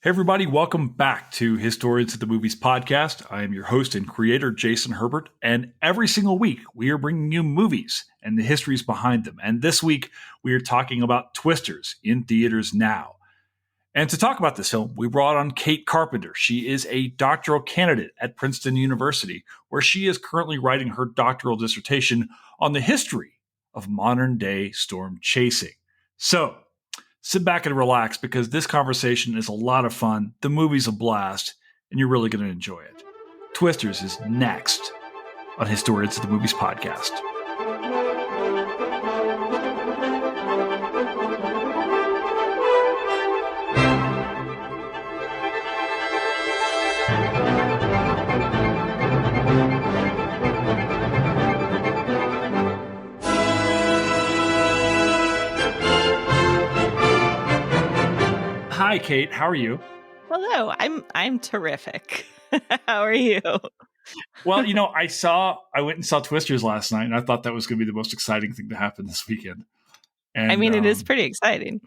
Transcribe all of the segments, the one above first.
Hey everybody, welcome back to Historians of the Movies podcast. I am your host and creator, Jason Herbert, and every single week we are bringing you movies and the histories behind them. And this week we are talking about Twisters in theaters now. And to talk about this film, we brought on Kate Carpenter. She is a doctoral candidate at Princeton University, where she is currently writing her doctoral dissertation on the history of modern-day storm chasing. So, sit back and relax because this conversation is a lot of fun, the movie's a blast, and you're really going to enjoy it. Twisters is next on Historians of the Movies podcast. Hi, Kate. How are you? Hello. I'm terrific. How are you? Well, I went and saw Twisters last night, and I thought that was going to be the most exciting thing to happen this weekend. And, it is pretty exciting.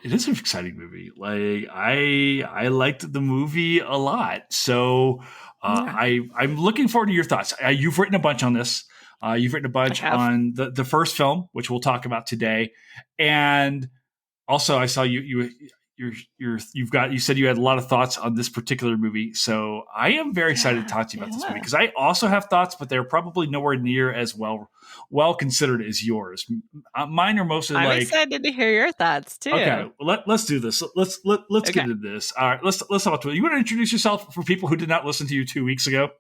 It is an exciting movie. Like I liked the movie a lot. So I'm looking forward to your thoughts. You've written a bunch on this. You've written a bunch on the first film, which we'll talk about today, and also I saw you said you had a lot of thoughts on this particular movie. So I am very excited to talk to you about this movie because I also have thoughts, but they're probably nowhere near as well considered as yours. Mine are mostly I'm excited to hear your thoughts too. Okay, let's do this. Let's get into this. All right, let's talk about it. You want to introduce yourself for people who did not listen to you 2 weeks ago?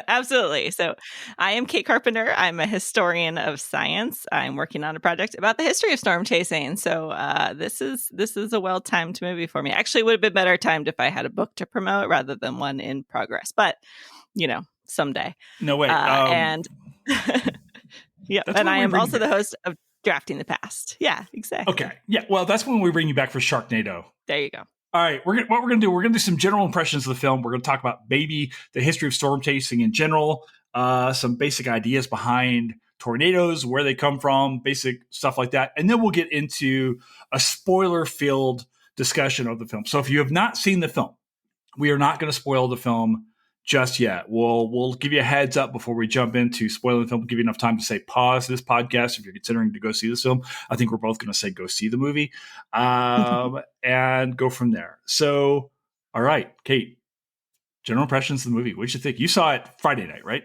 Absolutely. So I am Kate Carpenter. I'm a historian of science. I'm working on a project about the history of storm chasing. So this is a well-timed movie for me. Actually, it would have been better timed if I had a book to promote rather than one in progress. But, someday. No way. And and I am also the host of Drafting the Past. Yeah, exactly. Okay. Yeah, well, that's when we bring you back for Sharknado. There you go. All right, what we're going to do, we're going to do some general impressions of the film. We're going to talk about the history of storm chasing in general, some basic ideas behind tornadoes, where they come from, basic stuff like that. And then we'll get into a spoiler-filled discussion of the film. So if you have not seen the film, we are not going to spoil the film just yet. We'll give you a heads up before we jump into spoiling the film, give you enough time to say pause this podcast if you're considering to go see this film. I think we're both going to say go see the movie and go from there. So, all right, Kate, general impressions of the movie. What did you think? You saw it Friday night, right?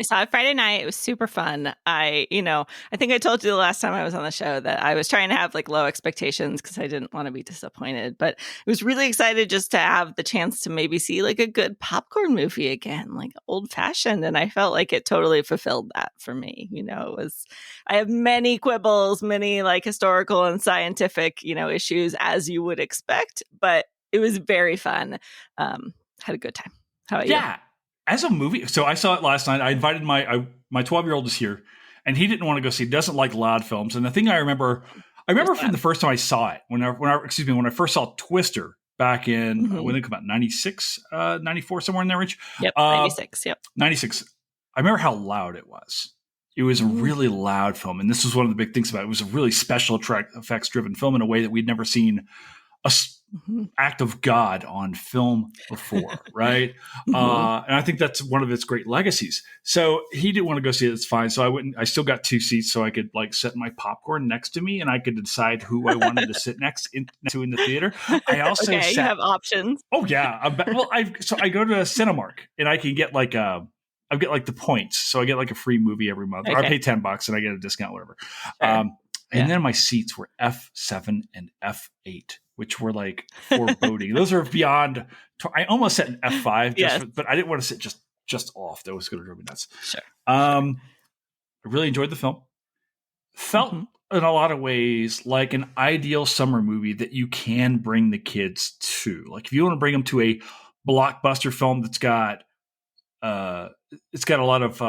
I saw it Friday night. It was super fun. I think I told you the last time I was on the show that I was trying to have low expectations because I didn't want to be disappointed. But I was really excited just to have the chance to maybe see a good popcorn movie again, old fashioned. And I felt like it totally fulfilled that for me. I have many quibbles, many historical and scientific, issues as you would expect. But it was very fun. Had a good time. How about you? Yeah. As a movie, so I saw it last night. I invited my 12-year-old is here, and he didn't want to go see. He doesn't like loud films. And the thing I remember from the first time I saw it, when I first saw Twister back in when it came out, 96, 94, somewhere in that range. Yep, 96. Yep, 96. I remember how loud it was. It was a really loud film, and this was one of the big things about it. It was a really special effects driven film in a way that we'd never seen a act of God on film before, right? And I think that's one of its great legacies. So he didn't want to go see it. It's fine. So I went. I still got 2 seats, so I could set my popcorn next to me, and I could decide who I wanted to sit next to in the theater. I also you have options. Oh yeah. I go to Cinemark, and I can get I get the points, so I get a free movie every month. Okay. Or I pay $10 and I get a discount, whatever. Sure. And then my seats were F7 and F8. Which were foreboding. Those are beyond. I almost set an F5, but I didn't want to sit just off. That was going to drive me nuts. Sure. I really enjoyed the film. Felt in a lot of ways like an ideal summer movie that you can bring the kids to. If you want to bring them to a blockbuster film that's got, it's got a lot of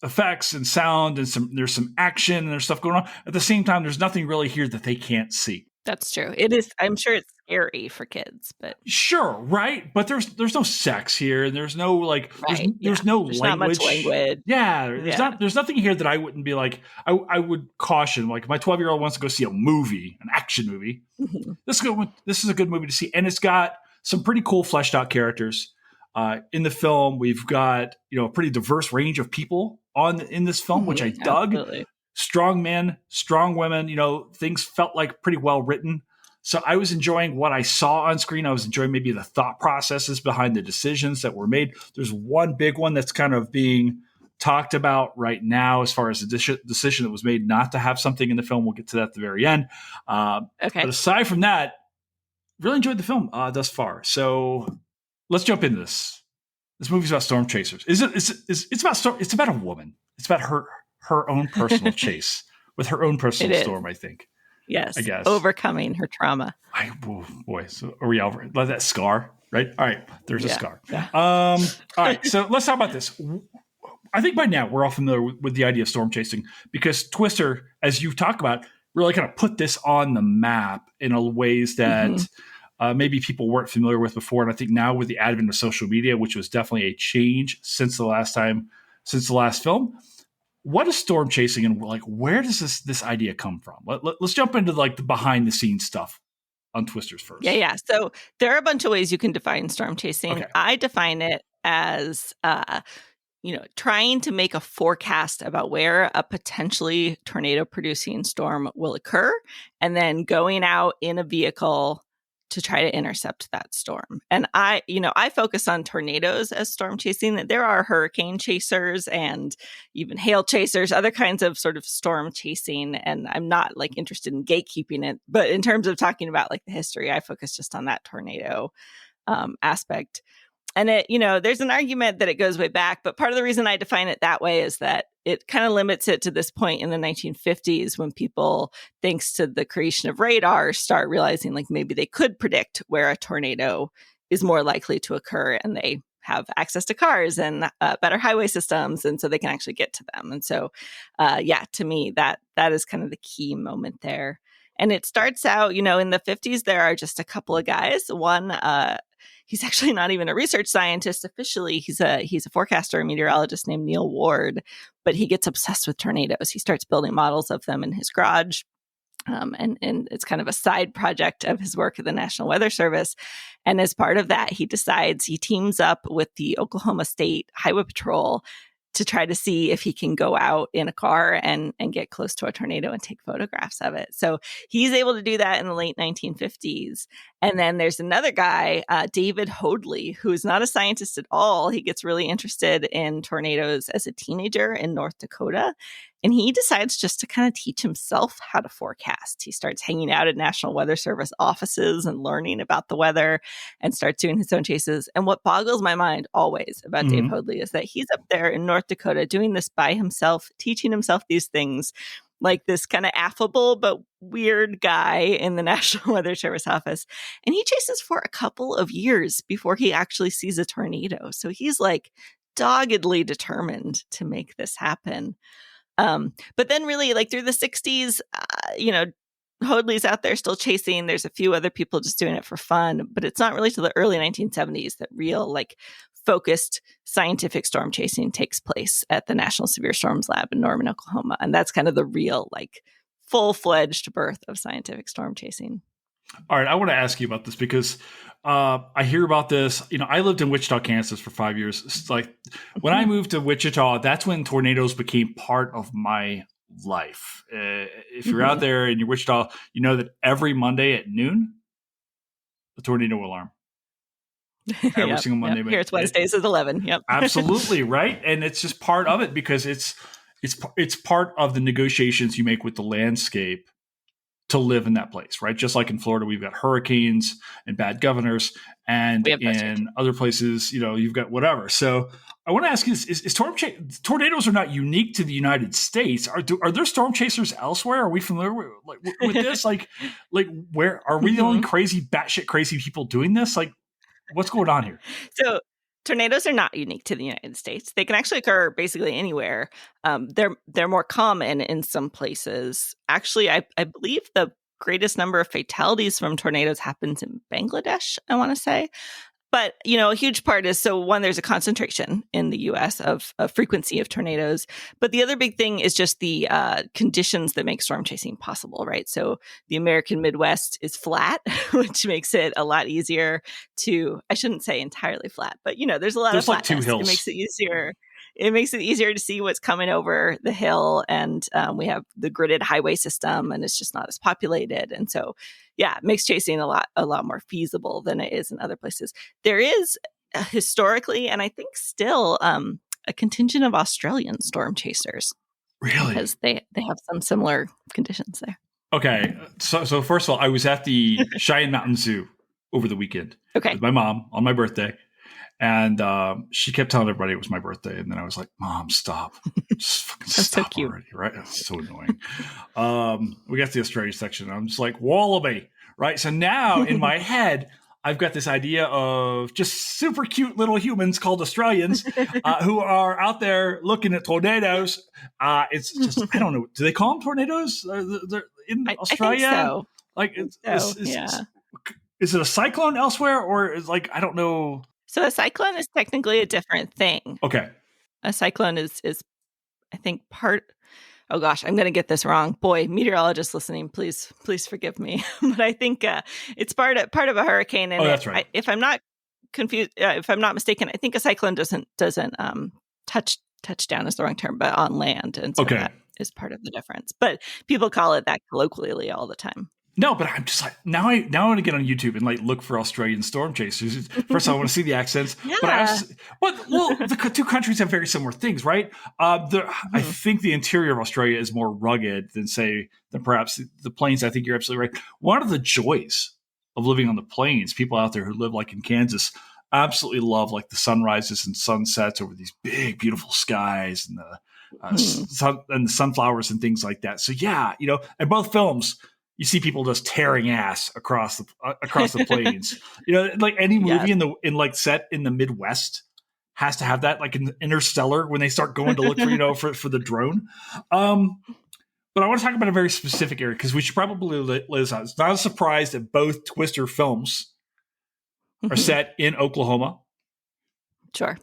effects and sound and there's some action and there's stuff going on. At the same time, there's nothing really here that they can't see. That's true. It is. I'm sure it's scary for kids, but Sure, right? But there's no sex here, and there's no like right. Yeah. there's no There's not much language. language. Yeah, Yeah. there's nothing here that I wouldn't be like. I would caution, like, if my 12-year-old wants to go see a movie, an action movie. Mhm. This is a good movie to see, and it's got some pretty cool fleshed out characters. In the film, we've got a pretty diverse range of people in this film, which I dug. Absolutely. Strong men, strong women. Things felt like pretty well written. So I was enjoying what I saw on screen. I was enjoying maybe the thought processes behind the decisions that were made. There's one big one that's kind of being talked about right now as far as the decision that was made not to have something in the film. We'll get to that at the very end. Okay. But aside from that, really enjoyed the film thus far. So let's jump into this. This movie's about storm chasers. It's about a woman. It's about her own personal chase with her own personal storm, I think. Yes. I guess. Overcoming her trauma. Oh boy. So are we over? Let that scar, right? All right. There's a scar. Yeah. All right. So let's talk about this. I think by now we're all familiar with the idea of storm chasing because Twister, as you've talked about, really kind of put this on the map in a ways that maybe people weren't familiar with before. And I think now with the advent of social media, which was definitely a change since the last film. What is storm chasing, and like where does this idea come from? Let's jump into like the behind the scenes stuff on Twisters first. Yeah. So there are a bunch of ways you can define storm chasing. Okay. I define it as trying to make a forecast about where a potentially tornado producing storm will occur, and then going out in a vehicle to try to intercept that storm. And I focus on tornadoes as storm chasing. There are hurricane chasers and even hail chasers, other kinds of sort of storm chasing. And I'm not like interested in gatekeeping it, but in terms of talking about like the history, I focus just on that tornado aspect. And there's an argument that it goes way back, but part of the reason I define it that way is that it kind of limits it to this point in the 1950s when people, thanks to the creation of radar, start realizing like maybe they could predict where a tornado is more likely to occur, and they have access to cars and better highway systems, and so they can actually get to them. And so, to me, that is kind of the key moment there. And it starts out, in the 50s, there are just a couple of guys. One, he's actually not even a research scientist officially. He's a forecaster, a meteorologist named Neil Ward, but he gets obsessed with tornadoes. He starts building models of them in his garage. And it's kind of a side project of his work at the National Weather Service. And as part of that, he teams up with the Oklahoma State Highway Patrol to try to see if he can go out in a car and get close to a tornado and take photographs of it. So he's able to do that in the late 1950s. And then there's another guy, David Hoadley, who is not a scientist at all. He gets really interested in tornadoes as a teenager in North Dakota. And he decides just to kind of teach himself how to forecast. He starts hanging out at National Weather Service offices and learning about the weather and starts doing his own chases. And what boggles my mind always about Dave Hoadley is that he's up there in North Dakota doing this by himself, teaching himself these things, like this kind of affable but weird guy in the National Weather Service office. And he chases for a couple of years before he actually sees a tornado. So he's like doggedly determined to make this happen. But then really like through the 60s, Hoadley's out there still chasing. There's a few other people just doing it for fun, but it's not really till the early 1970s that real like focused scientific storm chasing takes place at the National Severe Storms Lab in Norman, Oklahoma. And that's kind of the real like full-fledged birth of scientific storm chasing. All right, I want to ask you about this because I hear about this. I lived in Wichita, Kansas for 5 years. It's like when I moved to Wichita, that's when tornadoes became part of my life. If you're out there and you're Wichita, you know that every Monday at noon, the tornado alarm. Every single Monday. Here it's Wednesdays at 11. Yep. Absolutely, right? And it's just part of it because it's part of the negotiations you make with the landscape to live in that place, right? Just like in Florida, we've got hurricanes and bad governors, and in other places, you've got whatever. So I want to ask you this: is tornadoes are not unique to the United States? Are there storm chasers elsewhere? Are we familiar with this? like where are we the only crazy, batshit crazy people doing this? Like, what's going on here? So tornadoes are not unique to the United States. They can actually occur basically anywhere. They're more common in some places. Actually, I believe the greatest number of fatalities from tornadoes happens in Bangladesh, I want to say. But, a huge part is, so one, there's a concentration in the U.S. of frequency of tornadoes. But the other big thing is just the conditions that make storm chasing possible, right? So the American Midwest is flat, which makes it a lot easier to, I shouldn't say entirely flat, but, there's a lot of flatness. Like 2 hills. It makes it easier. It makes it easier to see what's coming over the hill. And we have the gridded highway system, and it's just not as populated. And so, yeah, it makes chasing a lot more feasible than it is in other places. There is historically, and I think still, a contingent of Australian storm chasers. Really? Because they have some similar conditions there. Okay. So first of all, I was at the Cheyenne Mountain Zoo over the weekend with my mom on my birthday. And she kept telling everybody it was my birthday. And then I was like, Mom, stop. Just fucking stop already, right? That's so annoying. We got to the Australia section. And I'm just like, Wallaby, right? So now in my head, I've got this idea of just super cute little humans called Australians who are out there looking at tornadoes. It's just, I don't know. Do they call them tornadoes in Australia? I think so. Like, is it a cyclone elsewhere? Or is like, I don't know. So a cyclone is technically a different thing. Okay. A cyclone is I think part. Oh gosh, I'm going to get this wrong. Boy, meteorologists listening, please forgive me. But I think it's part of a hurricane. And that's right. If I'm not confused, if I'm not mistaken, I think a cyclone doesn't touch down is the wrong term, but on land, and so that is part of the difference. But people call it that colloquially all the time. No, but I'm just like, now I want to get on YouTube and like look for Australian storm chasers. First of all, I want to see the accents. Yeah. But the two countries have very similar things, right? I think the interior of Australia is more rugged than perhaps the plains. I think you're absolutely right. One of the joys of living on the plains, people out there who live like in Kansas absolutely love like the sunrises and sunsets over these big, beautiful skies and the sunflowers and things like that. So yeah, in both films, you see people just tearing ass across the plains. Like any movie set in the Midwest has to have that, like in Interstellar when they start going to look for the drone. But I want to talk about a very specific area because we should probably list out. It's not a surprise that both Twister films are set in Oklahoma. Sure.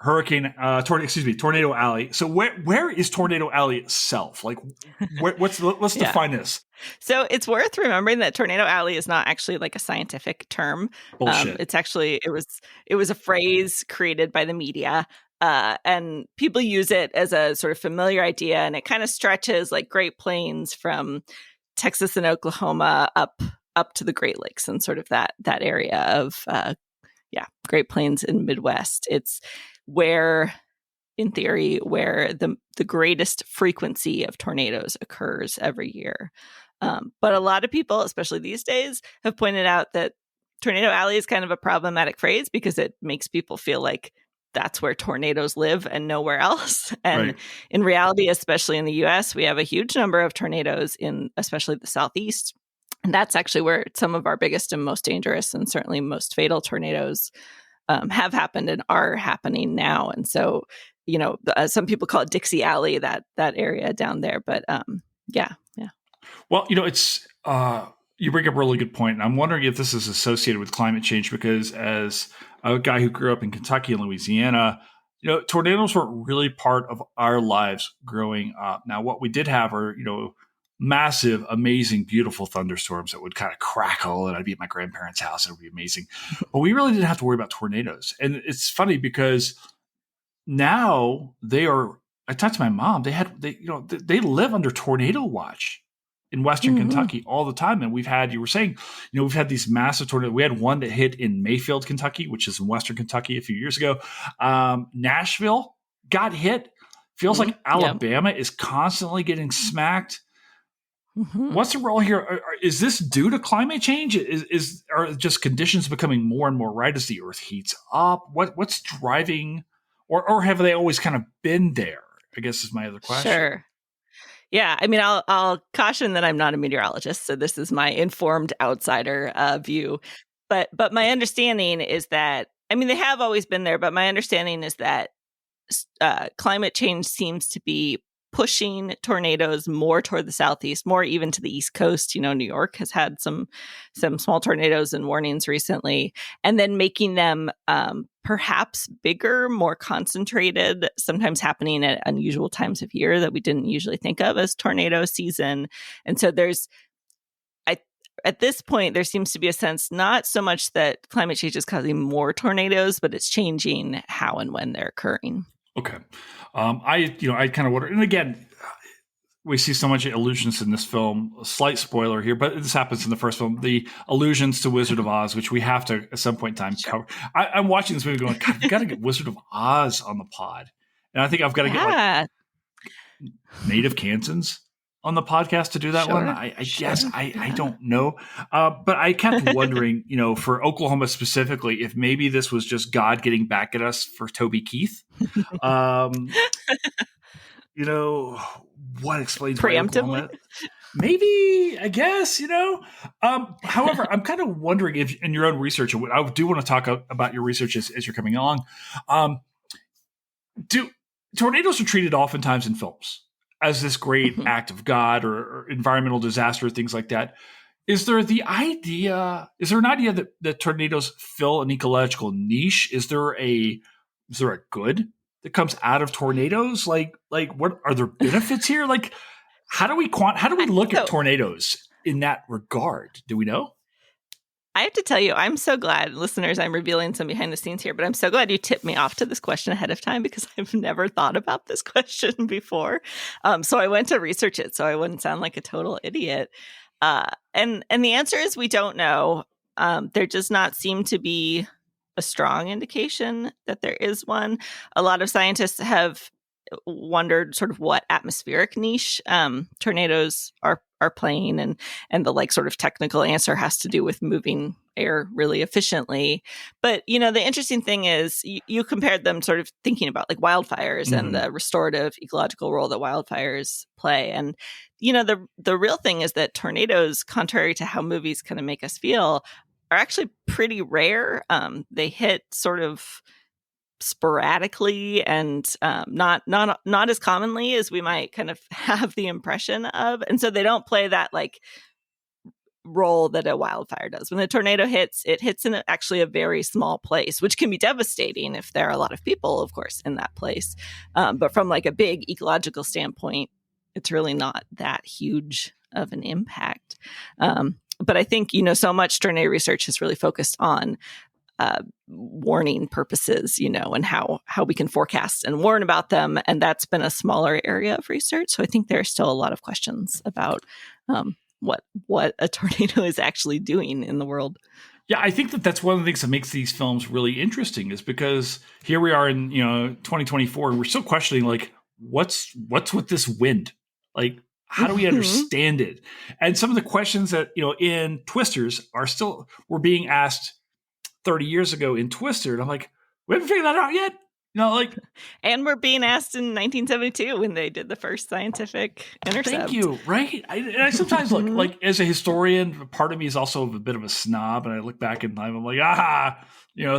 Tornado Alley. So where is Tornado Alley itself? Like, let's define this. So it's worth remembering that Tornado Alley is not actually like a scientific term. Bullshit. It's actually it was a phrase created by the media, and people use it as a sort of familiar idea, and it kind of stretches like Great Plains from Texas and Oklahoma up to the Great Lakes and sort of that area of Great Plains and Midwest. It's where the greatest frequency of tornadoes occurs every year. But a lot of people, especially these days, have pointed out that Tornado Alley is kind of a problematic phrase because it makes people feel like that's where tornadoes live and nowhere else. And in reality, especially in the U.S., we have a huge number of tornadoes in especially the Southeast. And that's actually where some of our biggest and most dangerous and certainly most fatal tornadoes have happened and are happening now. And so, some people call it Dixie Alley, that area down there. But yeah. Well, it's you bring up a really good point. And I'm wondering if this is associated with climate change because as a guy who grew up in Kentucky and Louisiana, tornadoes weren't really part of our lives growing up. Now, what we did have are, massive, amazing, beautiful thunderstorms that would kind of crackle, and I'd be at my grandparents' house. It would be amazing. But we really didn't have to worry about tornadoes. And it's funny because now I talked to my mom, they live under tornado watch in Western Kentucky all the time. And we've had these massive tornadoes. We had one that hit in Mayfield, Kentucky, which is in Western Kentucky a few years ago. Nashville got hit. Feels like Alabama is constantly getting smacked. What's the role here? Is this due to climate change? Are just conditions becoming more and more right as the Earth heats up? What's driving, or have they always kind of been there? I guess is my other question. Sure. Yeah, I mean, I'll caution that I'm not a meteorologist, so this is my informed outsider view. But my understanding is that, I mean, they have always been there. But my understanding is that climate change seems to be pushing tornadoes more toward the southeast, more even to the East Coast. New York has had some small tornadoes and warnings recently, and then making them perhaps bigger, more concentrated, sometimes happening at unusual times of year that we didn't usually think of as tornado season. And so at this point, there seems to be a sense not so much that climate change is causing more tornadoes, but it's changing how and when they're occurring. Okay. I kind of wonder, and again, we see so much allusions in this film. A slight spoiler here, but this happens in the first film. The allusions to Wizard of Oz, which we have to at some point in time cover. I'm watching this movie going, God, we got to get Wizard of Oz on the pod, and I think I've got to get like native Kansans on the podcast to do that one. I guess I don't know, but I kept wondering, for Oklahoma specifically, if maybe this was just God getting back at us for Toby Keith. What explains preemptively? Maybe, I guess, However, I'm kind of wondering if in your own research, and I do want to talk about your research as you're coming along, do tornadoes are treated oftentimes in films as this great act of God or environmental disaster, things like that. Is there an idea that tornadoes fill an ecological niche? Is there a good that comes out of tornadoes? Like what are there benefits here? Like, how do we look at tornadoes in that regard? Do we know? I have to tell you, I'm so glad, listeners, I'm revealing some behind the scenes here, but I'm so glad you tipped me off to this question ahead of time because I've never thought about this question before. So I went to research it so I wouldn't sound like a total idiot. And the answer is we don't know. There does not seem to be a strong indication that there is one. A lot of scientists have wondered sort of what atmospheric niche tornadoes are playing, and the sort of technical answer has to do with moving air really efficiently. But the interesting thing is you compared them sort of thinking about like wildfires and the restorative ecological role that wildfires play. And the real thing is that tornadoes, contrary to how movies kind of make us feel, are actually pretty rare. They hit sort of sporadically and not as commonly as we might kind of have the impression of. And so they don't play that like role that a wildfire does. When a tornado hits, it hits in actually a very small place, which can be devastating if there are a lot of people, of course, in that place. But from like a big ecological standpoint, it's really not that huge of an impact. But I think, so much tornado research has really focused on warning purposes, and how we can forecast and warn about them. And that's been a smaller area of research. So I think there are still a lot of questions about what a tornado is actually doing in the world. Yeah, I think that's one of the things that makes these films really interesting is because here we are in 2024 and we're still questioning like what's with this wind? Like, how do we understand it? And some of the questions that in Twisters were being asked 30 years ago in Twister, and I'm like, we haven't figured that out yet. And we're being asked in 1972 when they did the first scientific intercept. Thank you. Right. I sometimes look like as a historian, part of me is also a bit of a snob, and I look back in time. I'm like,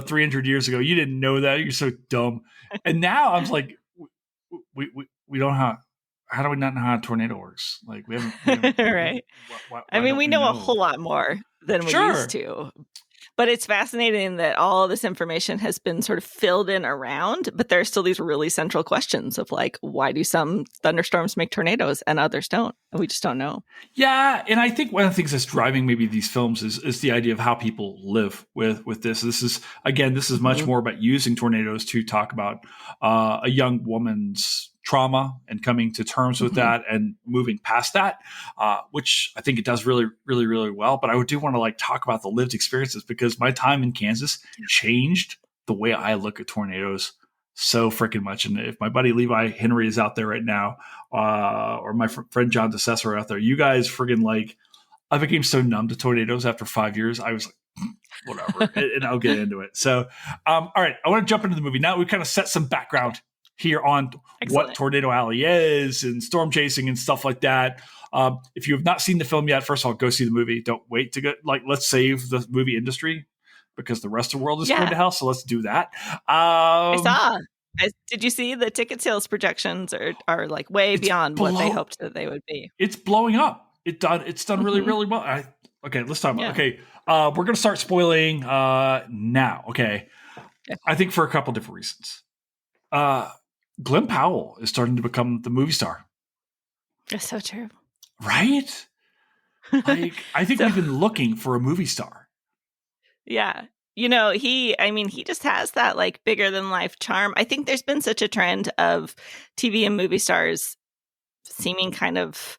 300 years ago, you didn't know that. You're so dumb. And now I'm like, we don't have. How do we not know how a tornado works? Like we haven't right. Why we know a whole lot more than we used to. But it's fascinating that all this information has been sort of filled in around, but there are still these really central questions of like, why do some thunderstorms make tornadoes and others don't? And we just don't know. Yeah. And I think one of the things that's driving maybe these films is the idea of how people live with this. This is much more about using tornadoes to talk about a young woman's trauma and coming to terms with that and moving past that, which I think it does really, really, really well. But I do want to like talk about the lived experiences because my time in Kansas changed the way I look at tornadoes so freaking much. And if my buddy Levi Henry is out there right now, or my friend John DeCessor are out there, you guys friggin' like, I became so numb to tornadoes after 5 years. I was like, whatever, and I'll get into it. So, all right, I want to jump into the movie. Now we kind of set some background here on what Tornado Alley is and storm chasing and stuff like that. If you have not seen the film yet, first of all, go see the movie. Don't wait to go. Like, let's save the movie industry because the rest of the world is going to hell. So let's do that. I saw Did you see the ticket sales projections are like way beyond what they hoped that they would be? It's blowing up. It's done really, really well. Okay, let's talk about. Okay, we're gonna start spoiling now. Okay, I think for a couple different reasons. Glenn Powell is starting to become the movie star. That's so true, right? Like, I think we've been looking for a movie star. Yeah. He just has that like bigger than life charm. I think there's been such a trend of TV and movie stars seeming kind of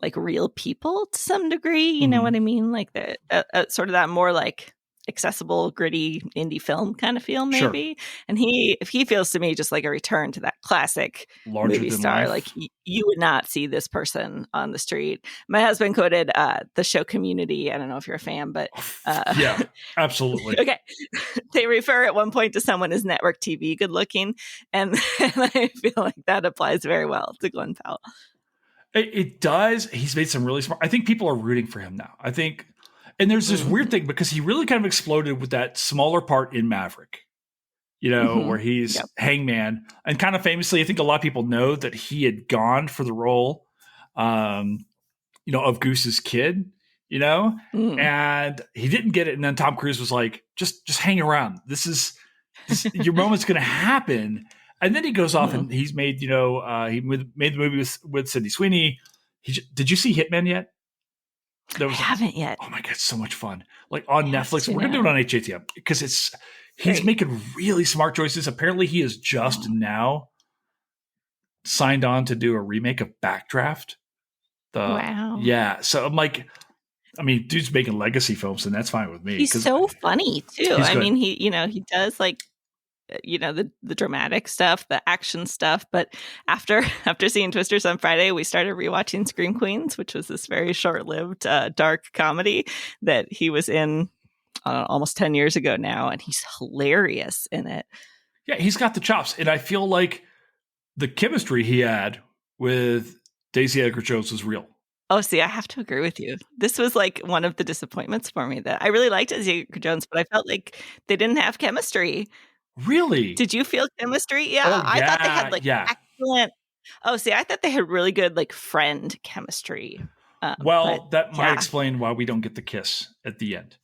like real people to some degree. You know what I mean? Like the sort of that more like accessible, gritty indie film kind of feel, maybe. Sure. And he feels to me just like a return to that classic movie star. Like you would not see this person on the street. My husband quoted the show Community. I don't know if you're a fan, but yeah, absolutely. Okay, they refer at one point to someone as network TV good looking, and I feel like that applies very well to Glenn Powell. It does. He's made some really smart. I think people are rooting for him now. I think. And there's this weird thing because he really kind of exploded with that smaller part in Maverick, where he's Hangman. And kind of famously, I think a lot of people know that he had gone for the role, of Goose's kid, and he didn't get it. And then Tom Cruise was like, just hang around. This your moment's going to happen. And then he goes off and he's made, he made the movie with Sydney Sweeney. Did you see Hitman yet? I haven't yet. Oh my God, it's so much fun. Like on Netflix. We're going to do it on HATM because he's making really smart choices. Apparently he is just now signed on to do a remake of Backdraft. Wow. Yeah. So I'm like, dude's making legacy films and that's fine with me. He's so funny too. He does like, the dramatic stuff, the action stuff. But after seeing Twisters on Friday, we started rewatching Scream Queens, which was this very short-lived dark comedy that he was in almost 10 years ago now, and he's hilarious in it. Yeah, he's got the chops, and I feel like the chemistry he had with Daisy Edgar Jones was real. Oh, see, I have to agree with you. This was like one of the disappointments for me that I really liked Daisy Edgar Jones, but I felt like they didn't have chemistry. Really? Did you feel chemistry? Yeah, I thought they had excellent. Oh, see, I thought they had really good like friend chemistry. That might explain why we don't get the kiss at the end.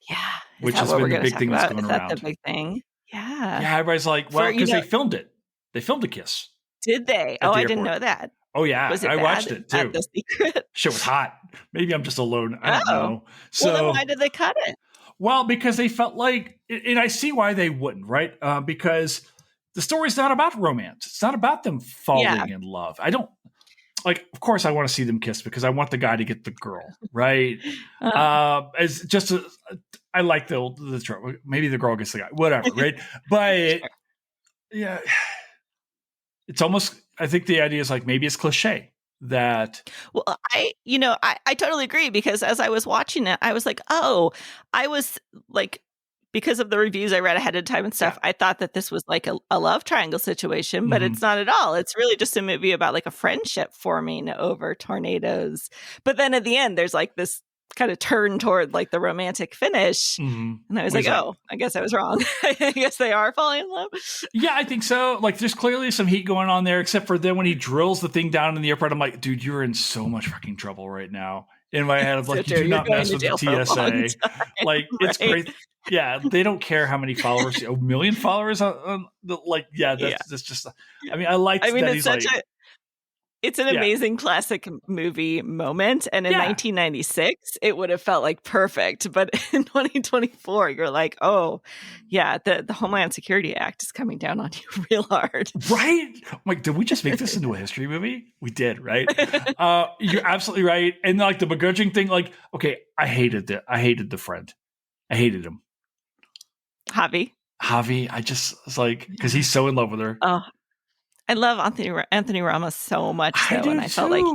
Yeah, which has been the big thing that's going around. Is that the big thing? Yeah. Yeah, everybody's like, well, because they filmed it. They filmed a kiss. Did they? Oh, I didn't know that. Oh yeah, I watched it too. The secret. Shit was hot. Maybe I'm just alone. I don't know. So then why did they cut it? Well, because they felt like, and I see why they wouldn't, right? Because the story's not about romance. It's not about them falling in love. I don't, of course I want to see them kiss because I want the guy to get the girl, right? As just, I like the trope. Maybe the girl gets the guy, whatever, right? But yeah, it's almost, I think the idea is like, maybe it's cliche. That I totally agree because as I was watching it, I was like, because of the reviews I read ahead of time and stuff, I thought that this was like a love triangle situation, but it's not at all. It's really just a movie about like a friendship forming over tornadoes. But then at the end, there's like this kind of turn toward like the romantic finish. And I was I guess I was wrong. I guess they are falling in love. Yeah, I think so. Like there's clearly some heat going on there, except for then when he drills the thing down in the airport, I'm like, dude, you're in so much fucking trouble right now. In my head, I'm like, you do not mess with the TSA. Like it's great. Yeah, they don't care how many followers, a million followers on the that's just. I like that he's like. It's an amazing classic movie moment. And in 1996, it would have felt like perfect. But in 2024, you're like, oh, yeah, the Homeland Security Act is coming down on you real hard. Right? I'm like, did we just make this into a history movie? We did, right? You're absolutely right. And like the begrudging thing, like, okay, I hated the friend. I hated him. Javi, I just was like, because he's so in love with her. Oh, I love Anthony Ramos so much, and I felt like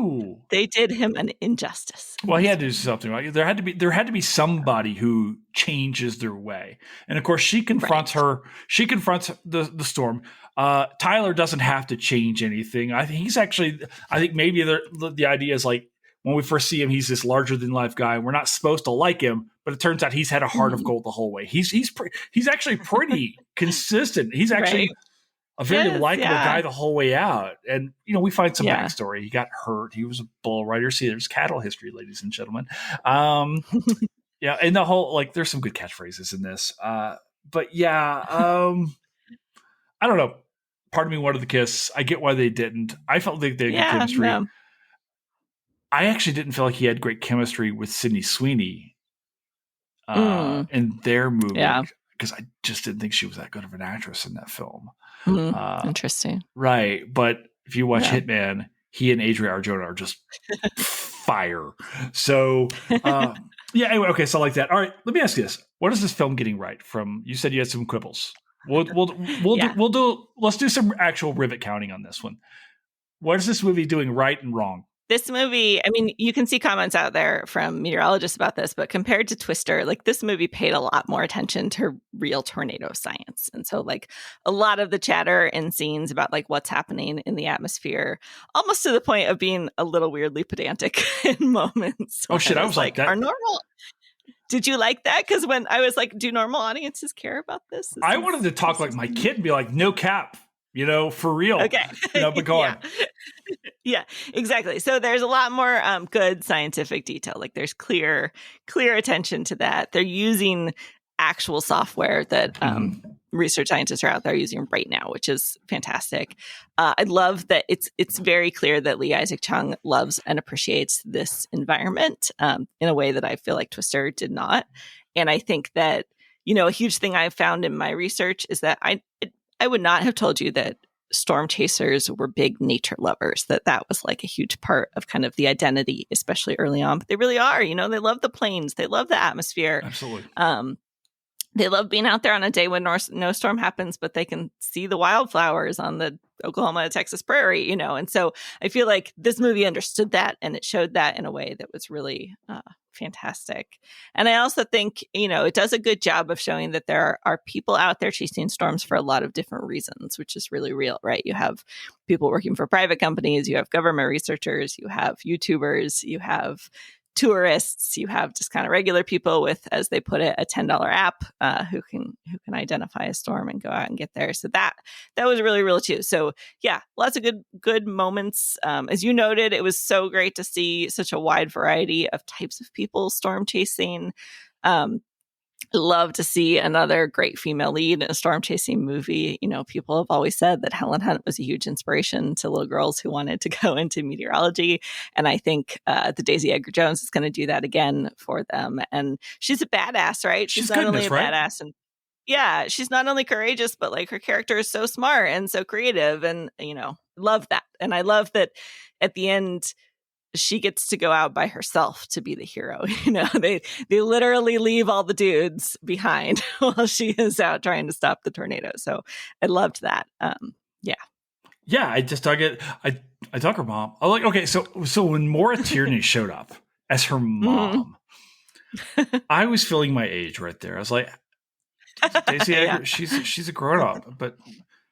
they did him an injustice. Well, he had to do something, right? There had to be somebody who changes their way, and of course, she confronts her. She confronts the storm. Tyler doesn't have to change anything. I think maybe the idea is like when we first see him, he's this larger than life guy. We're not supposed to like him, but it turns out he's had a heart of gold the whole way. He's actually pretty consistent. He's actually. a very likable yeah. guy the whole way out. And, we find some Yeah. backstory. He got hurt. He was a bull rider. See, there's cattle history, ladies and gentlemen. Yeah, and the whole, there's some good catchphrases in this. But yeah, I don't know. Part of me wanted the kiss. I get why they didn't. I felt like they had good chemistry. No. I actually didn't feel like he had great chemistry with Sydney Sweeney in their movie. Yeah. Because I just didn't think she was that good of an actress in that film. Interesting. Right. But if you watch Hitman, he and Adria Arjona are just fire. So, anyway, okay, so like that. All right, let me ask you this. What is this film getting right from, you said you had some quibbles. Let's do some actual rivet counting on this one. What is this movie doing right and wrong? This movie, I mean, you can see comments out there from meteorologists about this, but compared to Twister, this movie paid a lot more attention to real tornado science. And so a lot of the chatter in scenes about what's happening in the atmosphere, almost to the point of being a little weirdly pedantic in moments. Oh shit, I was like that. Our normal. Did you like that? Because when I was do normal audiences care about this? I wanted to talk like my kid and be like, no cap. For real. Okay. But go on. Yeah, exactly. So there's a lot more good scientific detail. There's clear attention to that. They're using actual software that research scientists are out there using right now, which is fantastic. I love that it's very clear that Lee Isaac Chung loves and appreciates this environment in a way that I feel like Twister did not. And I think that, a huge thing I've found in my research is that I would not have told you that storm chasers were big nature lovers, that was a huge part of kind of the identity, especially early on. But they really are, they love the plains. They love the atmosphere. Absolutely. They love being out there on a day when no storm happens, but they can see the wildflowers on the Oklahoma to Texas prairie, And so I feel like this movie understood that, and it showed that in a way that was really fantastic. And I also think, it does a good job of showing that there are people out there chasing storms for a lot of different reasons, which is really real, right? You have people working for private companies, you have government researchers, you have YouTubers, you have tourists, you have just kind of regular people with, as they put it, a $10 app who can identify a storm and go out and get there. So that was really real too. So yeah, lots of good moments. As you noted, it was so great to see such a wide variety of types of people storm chasing. Love to see another great female lead in a storm chasing movie. People have always said that Helen Hunt was a huge inspiration to little girls who wanted to go into meteorology. And I think the Daisy Edgar Jones is going to do that again for them. And she's a badass, right? She's not only a badass and she's not only courageous, but her character is so smart and so creative. And, love that. And I love that at the end, she gets to go out by herself to be the hero. They literally leave all the dudes behind while she is out trying to stop the tornado. So I loved that. Yeah, I just dug it. I dug her mom. I'm like, okay, so when Maura Tierney showed up as her mom, I was feeling my age right there. I was like, Daisy Edgar, she's a grown up, but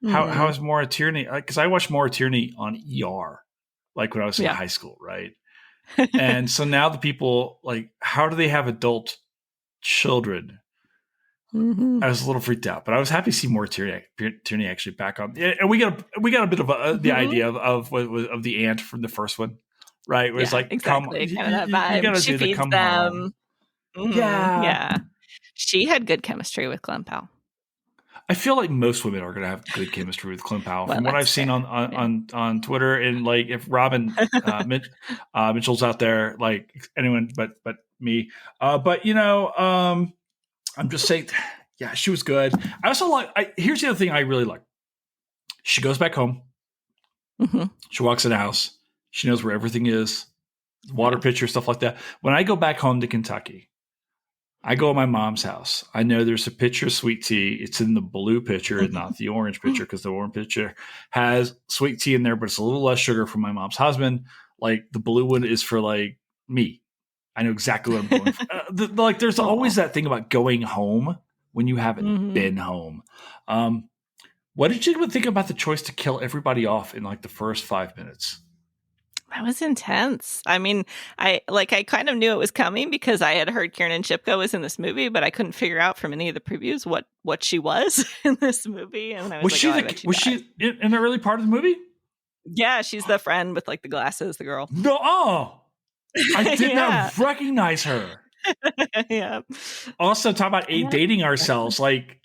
how is Maura Tierney? Because I watched Maura Tierney on ER. When I was in high school, right? And so now the people, how do they have adult children? I was a little freaked out, but I was happy to see more Tierney actually back on. And we got a bit of the idea of the aunt from the first one, right? Where it's exactly. Come, kind of that vibe. You gotta she do feeds the come them. home. Yeah. She had good chemistry with Glen Powell. I feel like most women are going to have good chemistry with Glen Powell. From what I've seen on Twitter, and if Robin Mitchell's out there, anyone but me. But I'm just saying, yeah, she was good. I also here's the other thing I really like. She goes back home. She walks in the house. She knows where everything is, water pitcher, stuff like that. When I go back home to Kentucky, I go to my mom's house. I know there's a pitcher of sweet tea. It's in the blue pitcher and not the orange pitcher, because the orange pitcher has sweet tea in there, but it's a little less sugar for my mom's husband. The blue one is for me. I know exactly what I'm going for. There's always that thing about going home when you haven't been home. What did you think about the choice to kill everybody off in the first 5 minutes? That was intense. I mean, I kind of knew it was coming because I had heard Kiernan Shipka was in this movie, but I couldn't figure out from any of the previews what she was in this movie. And I was like, I bet she was died. she in the early part of the movie? Yeah, she's the friend with like the glasses, the girl. No, I did not recognize her. Yeah. Also, talk about dating ourselves. Like,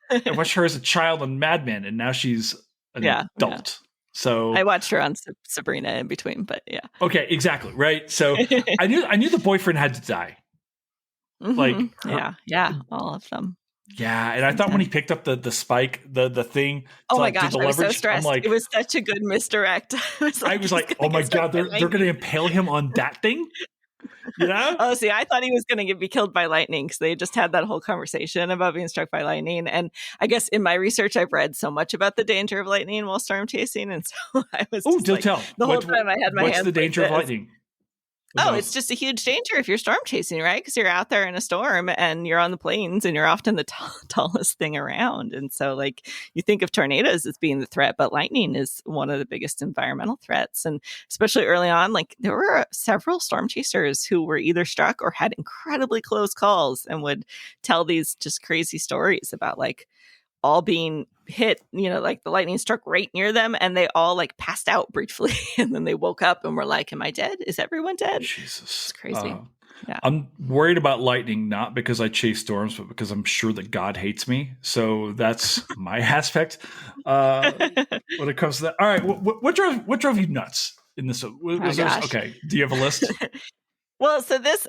I watched her as a child on Mad Men, and now she's an adult. Yeah. So I watched her on Sabrina in between, but yeah. Okay, exactly, right? So I knew the boyfriend had to die. Mm-hmm. Like all of them. Yeah, and I thought when he picked up the spike, the thing. Oh my gosh, I was so stressed. Like, it was such a good misdirect. I was like, oh my god, they're going to impale him on that thing. Yeah. Oh, see, I thought he was going to be killed by lightning because they just had that whole conversation about being struck by lightning. And I guess in my research, I've read so much about the danger of lightning while storm chasing, and so I was. Oh, do tell. The whole time I had my hands. What's the danger of lightning? Oh, it's just a huge danger if you're storm chasing, right? Because you're out there in a storm and you're on the plains and you're often the tallest thing around. And so, like, you think of tornadoes as being the threat, but lightning is one of the biggest environmental threats. And especially early on, like, there were several storm chasers who were either struck or had incredibly close calls and would tell these just crazy stories about, like, all being hit, like the lightning struck right near them and they all like passed out briefly and then they woke up and were like, am I dead? Is everyone dead? Jesus. It's crazy. Yeah. I'm worried about lightning, not because I chase storms, but because I'm sure that God hates me. So that's my aspect when it comes to that. All right. What drove you nuts in this? Okay. Do you have a list? Well, so there's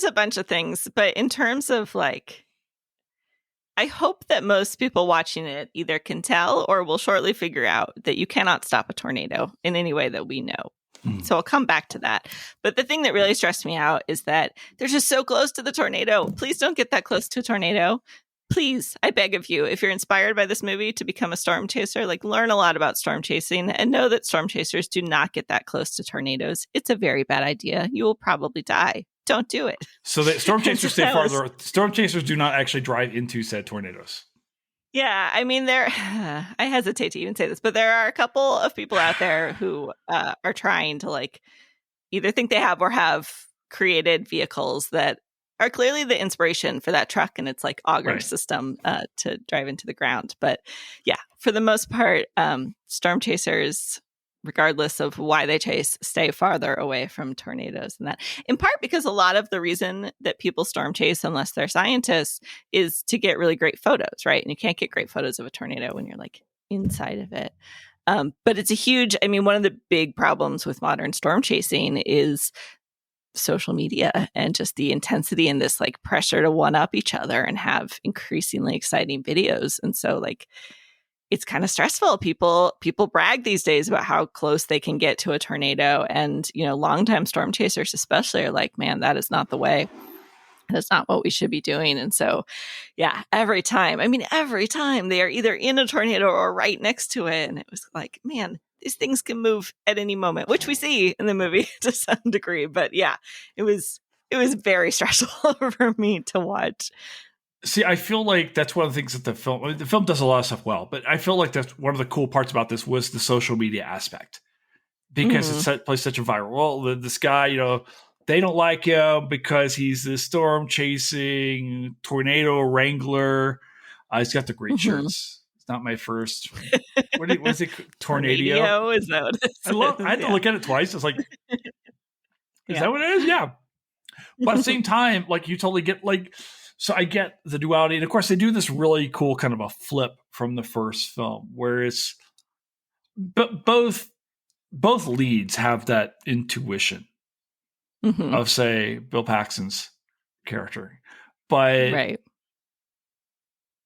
a bunch of things, but in terms of like, I hope that most people watching it either can tell or will shortly figure out that you cannot stop a tornado in any way that we know. So I'll come back to that. But the thing that really stressed me out is that they're just so close to the tornado. Please don't get that close to a tornado. Please, I beg of you, if you're inspired by this movie to become a storm chaser, like learn a lot about storm chasing and know that storm chasers do not get that close to tornadoes. It's a very bad idea. You will probably die. Don't do it. So the storm chasers stay farther. Storm chasers do not actually drive into said tornadoes. Yeah, I mean, I hesitate to even say this, but there are a couple of people out there who are trying to like either think they have or have created vehicles that are clearly the inspiration for that truck and its like auger system to drive into the ground. But yeah, for the most part, storm chasers, regardless of why they chase, stay farther away from tornadoes than that. In part because a lot of the reason that people storm chase, unless they're scientists, is to get really great photos, right? And you can't get great photos of a tornado when you're like inside of it. But it's one of the big problems with modern storm chasing is social media and just the intensity and this like pressure to one up each other and have increasingly exciting videos. And so like, it's kind of stressful. People brag these days about how close they can get to a tornado. And, longtime storm chasers especially are like, man, that is not the way. That's not what we should be doing. And so, yeah, every time they are either in a tornado or right next to it. And it was like, man, these things can move at any moment, which we see in the movie to some degree. But yeah, it was very stressful for me to watch. See, I feel like that's one of the things that the film does a lot of stuff well, but I feel like that's one of the cool parts about this was the social media aspect because it plays such a viral. Well, this guy, they don't like him because he's this storm chasing tornado wrangler. He's got the great shirts. It's not my first. What is it? Tornado? Is that what it is? I had to look at it twice. It's like, is that what it is? Yeah. But at the same time, like you totally get like. So I get the duality. And of course, they do this really cool kind of a flip from the first film where it's both leads have that intuition of, say, Bill Paxton's character. But, right.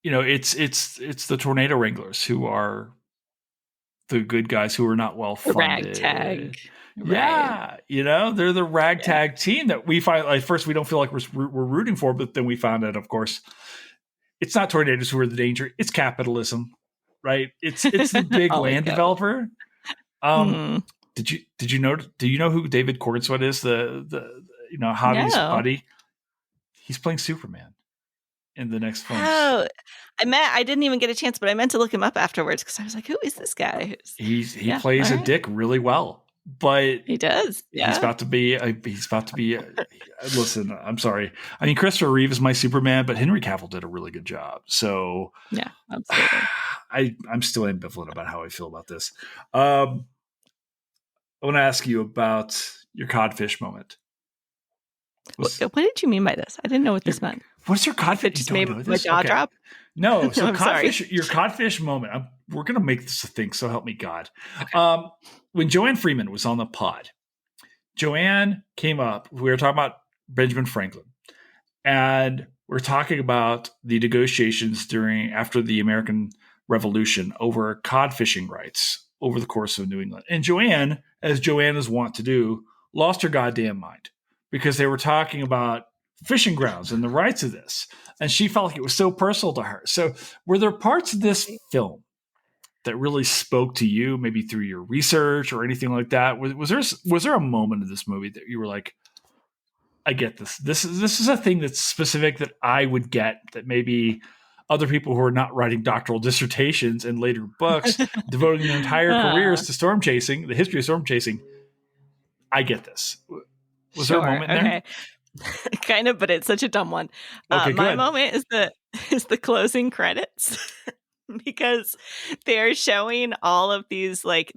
It's the tornado wranglers who are the good guys who are not well funded. Ragtag. Yeah, they're the ragtag team that we find. Like first, we don't feel like we're rooting for, but then we found out, of course, it's not tornadoes who are the danger; it's capitalism, right? It's the big land developer. Did you know? Do you know who David Cornsweet is? The Javi's buddy. He's playing Superman in the next film. Oh, I didn't even get a chance, but I meant to look him up afterwards because I was like, who is this guy? He plays a dick really well. but He does. he's Yeah. about to be. Listen, I'm sorry. I mean, Christopher Reeve is my Superman, but Henry Cavill did a really good job. So Yeah, absolutely. I'm still ambivalent about how I feel about this. I want to ask you about your codfish moment. What did you mean by this? I didn't know what this meant. What's your codfish? It just made my jaw drop. No, so I'm codfish, sorry. your codfish moment. We're going to make this a thing, so help me God. Okay. When Joanne Freeman was on the pod, Joanne came up. We were talking about Benjamin Franklin, and we're talking about the negotiations after the American Revolution over cod fishing rights over the course of New England. And Joanne, as Joanne is wont to do, lost her goddamn mind because they were talking about fishing grounds and the rights of this. And she felt like it was so personal to her. So were there parts of this film that really spoke to you, maybe through your research or anything like that? Was there a moment in this movie that you were like, I get this. This is a thing that's specific that I would get that maybe other people who are not writing doctoral dissertations and later books, devoting their entire careers to storm chasing, the history of storm chasing. I get this. Was there a moment there? Kind of, but it's such a dumb one. Okay, my moment is the closing credits because they're showing all of these, like,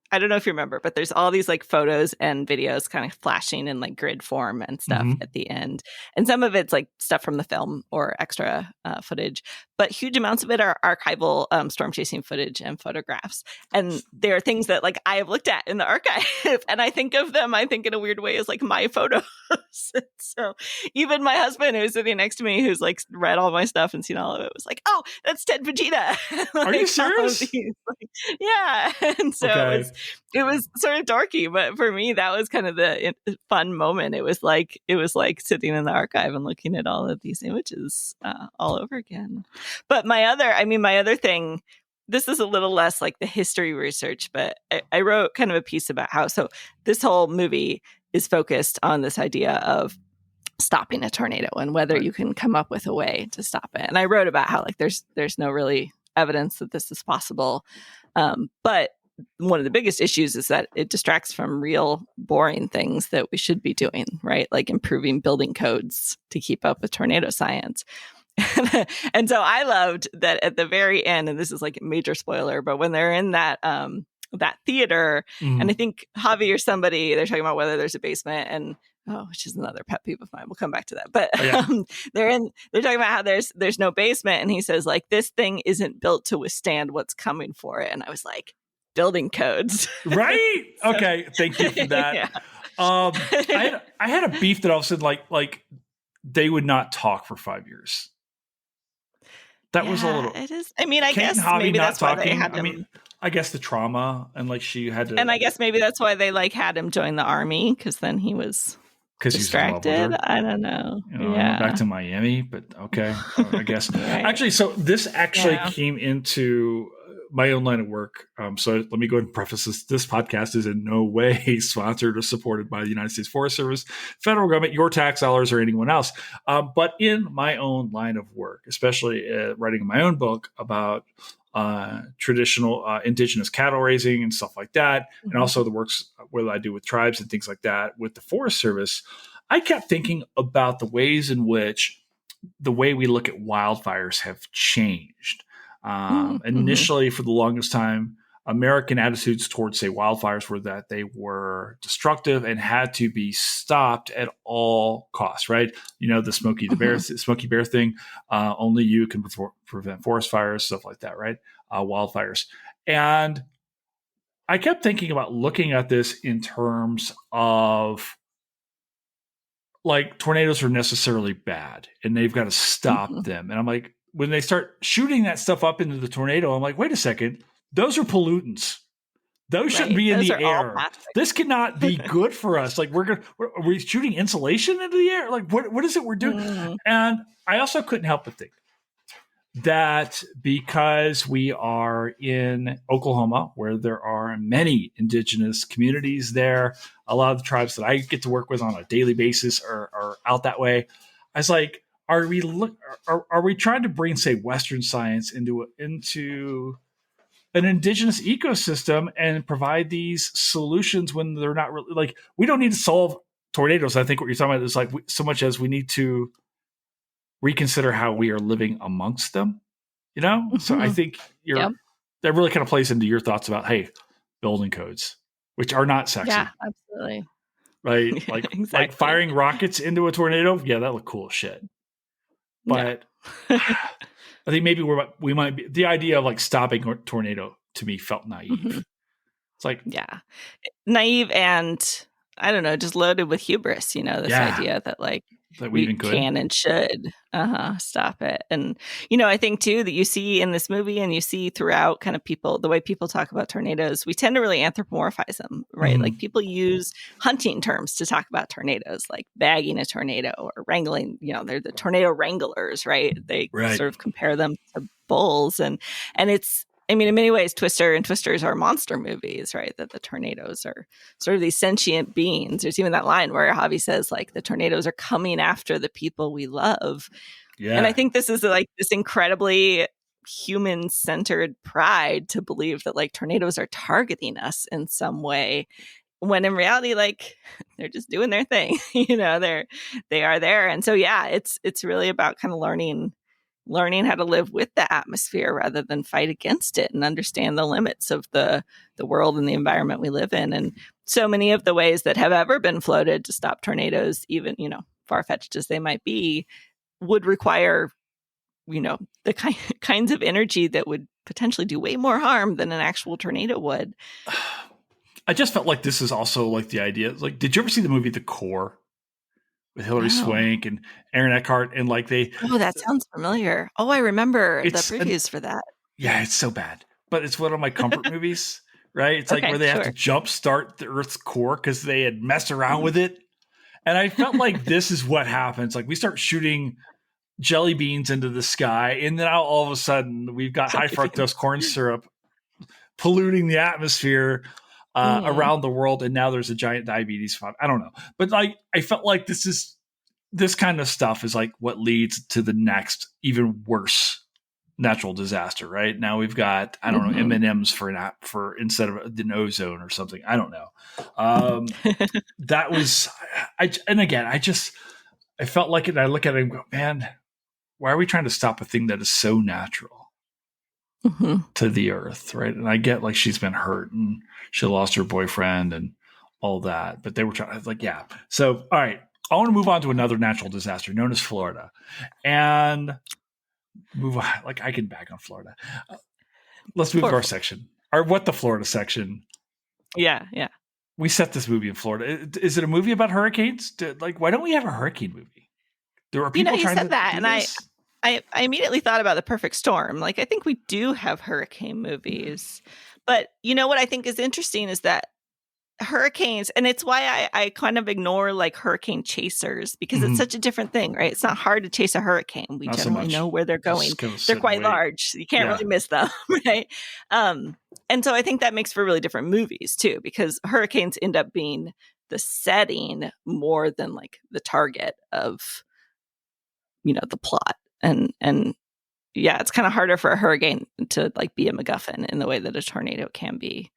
I don't know if you remember, but there's all these like photos and videos kind of flashing in like grid form and stuff at the end. And some of it's like stuff from the film or extra footage, but huge amounts of it are archival storm chasing footage and photographs. And there are things that like I have looked at in the archive and I think of them, I think in a weird way as like my photos. So even my husband who's sitting next to me, who's like read all my stuff and seen all of it, was like, oh, that's Ted Vegeta. Like, are you serious? Yeah. And so it was sort of dorky, but for me, that was kind of the fun moment. It was like sitting in the archive and looking at all of these images all over again. But my other thing, this is a little less like the history research, but I wrote kind of a piece about how, so this whole movie is focused on this idea of stopping a tornado and whether you can come up with a way to stop it. And I wrote about how like there's no really evidence that this is possible. But one of the biggest issues is that it distracts from real boring things that we should be doing, right? Like improving building codes to keep up with tornado science. And so I loved that at the very end, and this is like a major spoiler, but when they're in that theater, and I think Javi or somebody, they're talking about whether there's a basement, and which is another pet peeve of mine. We'll come back to that. But they're talking about how there's no basement, and he says like this thing isn't built to withstand what's coming for it, and I was like, building codes, right? So, okay, thank you for that. Yeah. I had a beef that all of a sudden like they would not talk for 5 years. That was a little. It is. I mean, I guess maybe that's why they had him. I mean, I guess the trauma and like she had to. And I guess maybe that's why they like had him join the army, because then he was distracted. I don't know. Went back to Miami, but okay, I guess. Right. Actually, so this came into my own line of work. So let me go ahead and preface this. This podcast is in no way sponsored or supported by the United States Forest Service, federal government, your tax dollars, or anyone else. But in my own line of work, especially writing my own book about traditional indigenous cattle raising and stuff like that, and also the works what I do with tribes and things like that with the Forest Service, I kept thinking about the ways in which the way we look at wildfires have changed. Initially, for the longest time, American attitudes towards, say, wildfires were that they were destructive and had to be stopped at all costs, right? You know, the Smokey Bear thing, only you can prevent forest fires, stuff like that, right? Wildfires. And I kept thinking about looking at this in terms of like tornadoes are necessarily bad and they've got to stop them. And I'm like, when they start shooting that stuff up into the tornado, I'm like, wait a second, those are pollutants. Those shouldn't be in the air. This cannot be good for us. Like are we shooting insulation into the air? Like what is it we're doing? And I also couldn't help but think that because we are in Oklahoma, where there are many indigenous communities there, a lot of the tribes that I get to work with on a daily basis are out that way. I was like, are we trying to bring, say, Western science into an indigenous ecosystem and provide these solutions when they're not really like, we don't need to solve tornadoes. I think what you're talking about is like so much as we need to reconsider how we are living amongst them, you know? So I think Yep. that really kind of plays into your thoughts about, hey, building codes, which are not sexy. Yeah, absolutely. Right? Like, Exactly. like firing rockets into a tornado. Yeah, that looked cool as shit. But I think maybe we might be, the idea of like stopping a tornado to me felt naive. It's like, naive and I don't know, just loaded with hubris, you know, this idea that like that we even can and should stop it. And, you know, I think too that you see in this movie and you see throughout kind of people, the way people talk about tornadoes, we tend to really anthropomorphize them, right? Mm-hmm. Like people use hunting terms to talk about tornadoes, like bagging a tornado or wrangling, you know, they're the tornado wranglers, right? They sort of compare them to bulls and it's, I mean, in many ways, Twister and Twisters are monster movies, right? That the tornadoes are sort of these sentient beings. There's even that line where Javi says, like, the tornadoes are coming after the people we love. Yeah. And I think this is like this incredibly human-centered pride to believe that like tornadoes are targeting us in some way, when in reality, like they're just doing their thing. You know, they are there. And so, yeah, it's really about kind of learning how to live with the atmosphere rather than fight against it and understand the limits of the world and the environment we live in. And so many of the ways that have ever been floated to stop tornadoes, even, you know, far-fetched as they might be, would require, you know, the kinds of energy that would potentially do way more harm than an actual tornado would. I just felt like this is also like the idea. Like, did you ever see the movie The Core? With Hilary Swank and Aaron Eckhart, and like that sounds familiar. Oh, I remember the previews for that. Yeah, it's so bad, but it's one of my comfort movies, right? It's like where they have to jumpstart the Earth's core because they had messed around with it. And I felt like this is what happens. Like we start shooting jelly beans into the sky, and then all of a sudden we've got high fructose corn syrup polluting the atmosphere around the world, and now there's a giant diabetes fund. I don't know, but like I felt like this kind of stuff is like what leads to the next even worse natural disaster. Right now we've got know M&Ms for instead of the ozone or something. I don't know. That was I felt like it. And I look at it and go, man, why are we trying to stop a thing that is so natural to the earth, right? And I get like she's been hurt and she lost her boyfriend and all that, but they were trying like, yeah. So, all right, I want to move on to another natural disaster known as Florida, and move on. Like I can bag on Florida. Let's move to our section, our What the Florida section. Yeah. We set this movie in Florida. Is it a movie about hurricanes? Like, why don't we have a hurricane movie? There are people trying to that, do and this. I immediately thought about The Perfect Storm. Like, I think we do have hurricane movies. But you know what I think is interesting is that hurricanes, and it's why I kind of ignore like hurricane chasers, because it's such a different thing, right? It's not hard to chase a hurricane. We generally know where they're going. They're quite large. So you can't really miss them, right? And so I think that makes for really different movies too, because hurricanes end up being the setting more than like the target of, you know, the plot. And yeah, it's kind of harder for a hurricane to like be a MacGuffin in the way that a tornado can be.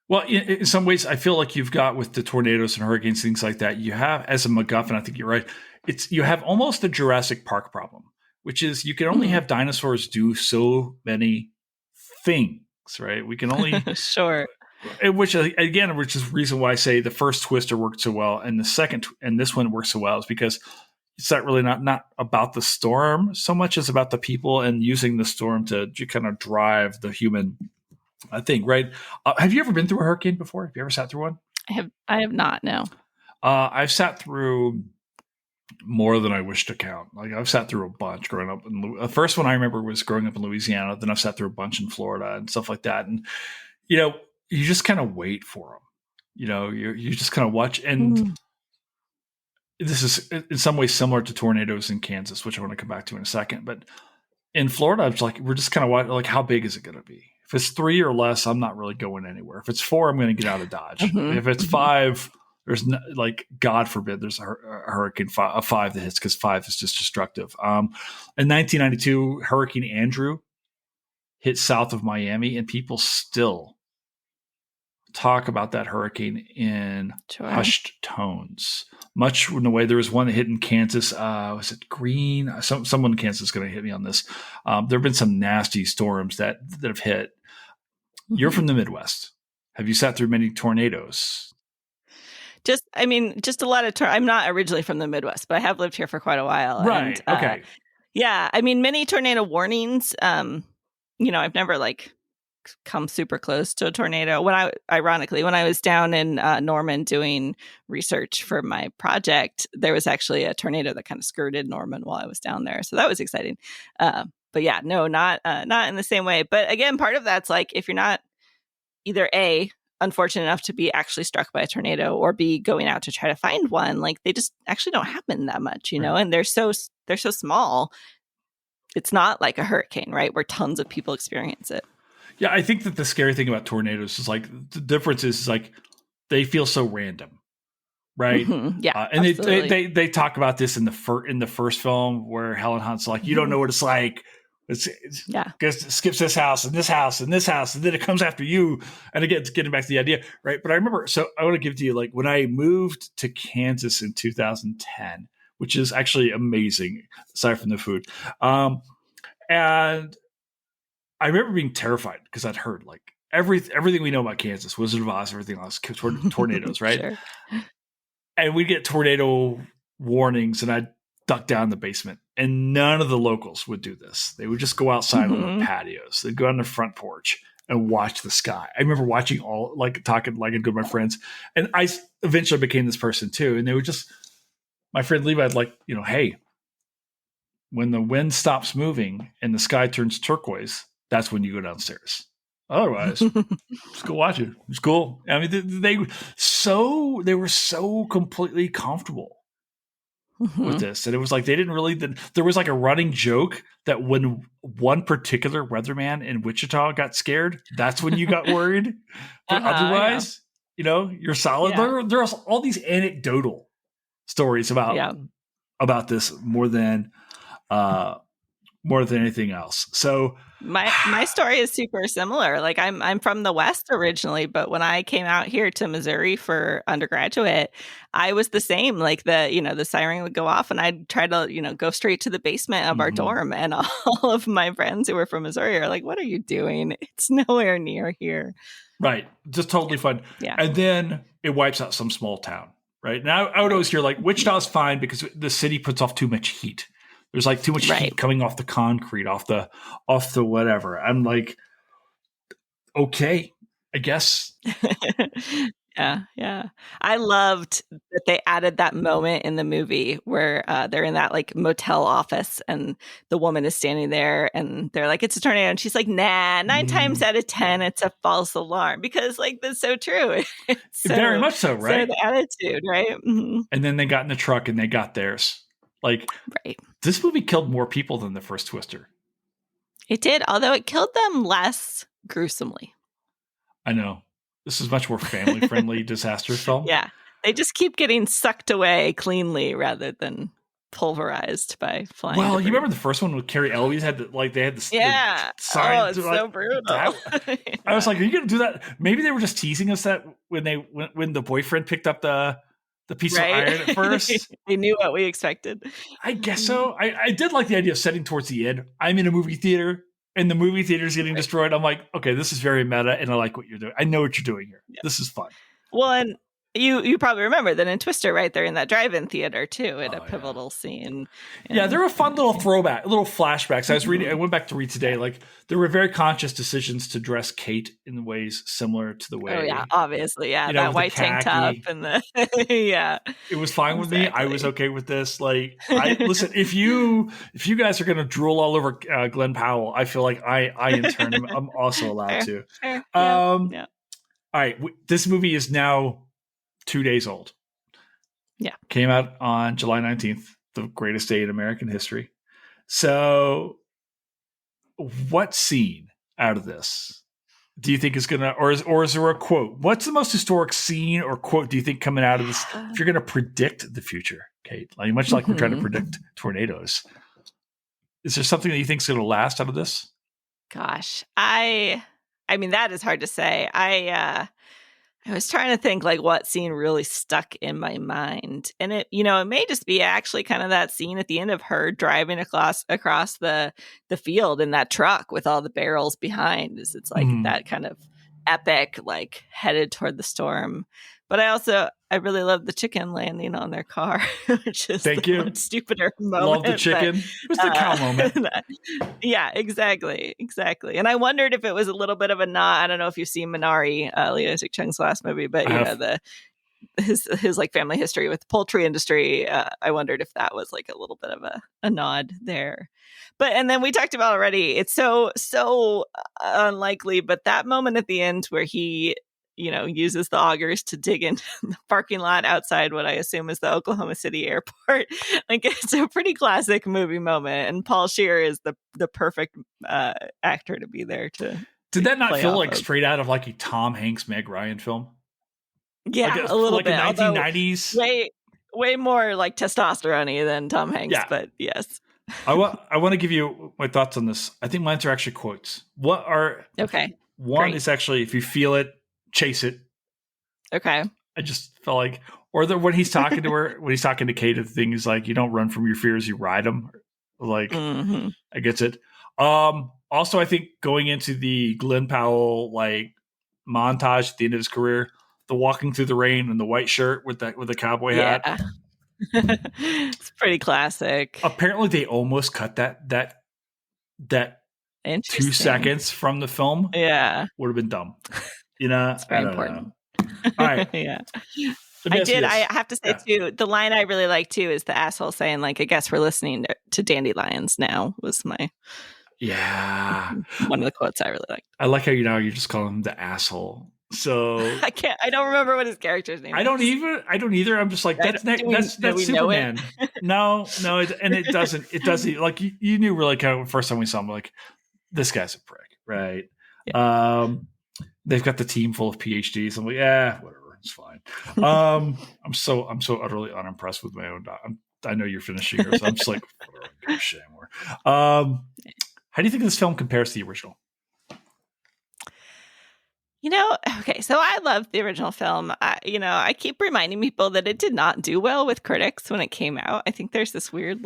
Well, in some ways, I feel like you've got with the tornadoes and hurricanes, things like that. You have as a MacGuffin, I think you're right. You have almost a Jurassic Park problem, which is you can only have dinosaurs do so many things, right? We can only sure. Which is the reason why I say the first Twister worked so well, and the second and this one works so well is because it's not really not about the storm so much as about the people and using the storm to kind of drive the human thing, right? Have you ever been through a hurricane before? Have you ever sat through one? I have not, no. I've sat through more than I wish to count. Like I've sat through a bunch growing up. The first one I remember was growing up in Louisiana. Then I've sat through a bunch in Florida and stuff like that. And, you know, you just kind of wait for them. You know, you just kind of watch. And this is in some ways similar to tornadoes in Kansas, which I want to come back to in a second. But in Florida, it's like we're just kind of watching, like, how big is it going to be? If it's 3 or less, I'm not really going anywhere. If it's 4, I'm going to get out of Dodge. If it's 5, there's no, like, God forbid, there's a hurricane 5 that hits because 5 is just destructive. In 1992, Hurricane Andrew hit south of Miami, and people still talk about that hurricane in hushed tones. Much in the way there was one that hit in Kansas. Was it Green? Someone in Kansas is going to hit me on this. There have been some nasty storms that have hit. Mm-hmm. You're from the Midwest. Have you sat through many tornadoes? Just a lot of. I'm not originally from the Midwest, but I have lived here for quite a while. Right. And, okay. Yeah. Many tornado warnings. I've never come super close to a tornado. When I was down in Norman doing research for my project, there was actually a tornado that kind of skirted Norman while I was down there. So that was exciting. But yeah, no, not in the same way. But again, part of that's if you're not either A, unfortunate enough to be actually struck by a tornado, or B, going out to try to find one, they just actually don't happen that much, right. And they're so small. It's not like a hurricane, right? Where tons of people experience it. Yeah, I think that the scary thing about tornadoes is the difference is they feel so random, right? Mm-hmm. Yeah, and they talk about this in the first film where Helen Hunt's you don't know what it's like. It skips this house and this house and this house, and then it comes after you. And again, it's getting back to the idea, right? But I remember, so I want to give to you when I moved to Kansas in 2010, which is actually amazing, aside from the food, and I remember being terrified because I'd heard everything we know about Kansas, Wizard of Oz, everything else, tornadoes, right? Sure. And we'd get tornado warnings, and I'd duck down in the basement. And none of the locals would do this. They would just go outside on the patios. They'd go on the front porch and watch the sky. I remember watching talking I'd go to my friends. And I eventually became this person too. And they would my friend Levi'd hey, when the wind stops moving and the sky turns turquoise, that's when you go downstairs. Otherwise, just go watch it. It's cool. They were so completely comfortable with this. And it was they didn't really, there was a running joke that when one particular weatherman in Wichita got scared, that's when you got worried. But otherwise, you're solid. Yeah. There are all these anecdotal stories about this more than anything else. So my story is super similar. I'm from the West originally, but when I came out here to Missouri for undergraduate, I was the same. The siren would go off, and I'd try to go straight to the basement of our dorm, and all of my friends who were from Missouri are like, "What are you doing? It's nowhere near here." Right, just totally fun. Yeah, and then it wipes out some small town. Right now, I would always hear Wichita's fine because the city puts off too much heat. There's too much heat coming off the concrete, off the whatever. I'm okay, I guess. Yeah. I loved that they added that moment in the movie where they're in that motel office, and the woman is standing there, and they're like, "It's a tornado," and she's like, "Nah, 9 times out of 10, it's a false alarm," because that's so true. Very much so, right? So the attitude, right? Mm-hmm. And then they got in the truck and they got theirs. Right. This movie killed more people than the first Twister. It did, although it killed them less gruesomely. I know. This is much more family-friendly disaster film. Yeah. They just keep getting sucked away cleanly rather than pulverized by flying. Well, you remember the first one with Carrie Elwes had they had the sign. Oh, it's so brutal. I was like, are you going to do that? Maybe they were just teasing us that when the boyfriend picked up the piece of iron at first. They knew what we expected. I guess so. I did like the idea of setting towards the end. I'm in a movie theater and the movie theater is getting destroyed. I'm like, okay, this is very meta, and I like what you're doing. I know what you're doing here. Yeah. This is fun. Well, and you probably remember that in Twister, right? They're in that drive-in theater too, in a pivotal scene. Yeah, they're a fun little throwback, little flashbacks. I was reading. I went back to read today. There were very conscious decisions to dress Kate in ways similar to the way. Oh yeah, obviously, yeah. That white tank top and the yeah. It was fine with me. I was okay with this. Listen, if you guys are gonna drool all over Glenn Powell, I feel like I in turn I'm also allowed to. Yeah. All right, this movie is now 2 days old. Yeah. Came out on July 19th, the greatest day in American history. So what scene out of this do you think is going to, or is there a quote? What's the most historic scene or quote do you think coming out of this? If you're going to predict the future, Kate, much like we're trying to predict tornadoes, is there something that you think is going to last out of this? Gosh, I mean, that is hard to say. I was trying to think like what scene really stuck in my mind. And it may just be actually kind of that scene at the end of her driving across the field in that truck with all the barrels behind. It's like that kind of epic, like headed toward the storm. But I really love the chicken landing on their car, which is much stupider moment. Love the chicken. It was the cow moment. Yeah, exactly. And I wondered if it was a little bit of a nod. I don't know if you've seen Minari, Leo Chung's last movie, but his like family history with the poultry industry. I wondered if that was like a little bit of a nod there. And then we talked about already. It's so unlikely, but that moment at the end where he uses the augers to dig into the parking lot outside what I assume is the Oklahoma City airport. Like, it's a pretty classic movie moment, and Paul Scheer is the perfect actor to be there to. Did that not feel like straight out of like a Tom Hanks, Meg Ryan film? Yeah, like a little bit. Like a 1990s. Way more like testosterone than Tom Hanks, but yes. I want to give you my thoughts on this. I think mine are actually quotes. Okay. One Great. Is actually, if you feel it, chase it. Okay. I just felt like, or when he's talking to her, when he's talking to Kate, the thing is like, you don't run from your fears, you ride them. Like, I get it. Also, I think going into the Glenn Powell like montage at the end of his career, the walking through the rain and the white shirt with the cowboy hat. It's pretty classic. Apparently, they almost cut that 2 seconds from the film. Yeah, would have been dumb. It's very important. All right. Yeah. I have to say too, the line I really like too is the asshole saying like, I guess we're listening to Dandelions now, was my one of the quotes I really liked. I like how you just call him the asshole. So I don't remember what his character's name is. I don't either. I'm just like, that's Superman. No, it doesn't like you knew really kind of first time we saw him, like, this guy's a prick, right? Yeah. They've got the team full of PhDs. I'm like, whatever, it's fine. I'm so utterly unimpressed with my own. I know you're finishing yours. I'm just like, whatever, I don't give a shit anymore. How do you think this film compares to the original? Okay, so I love the original film. I keep reminding people that it did not do well with critics when it came out. I think there's this weird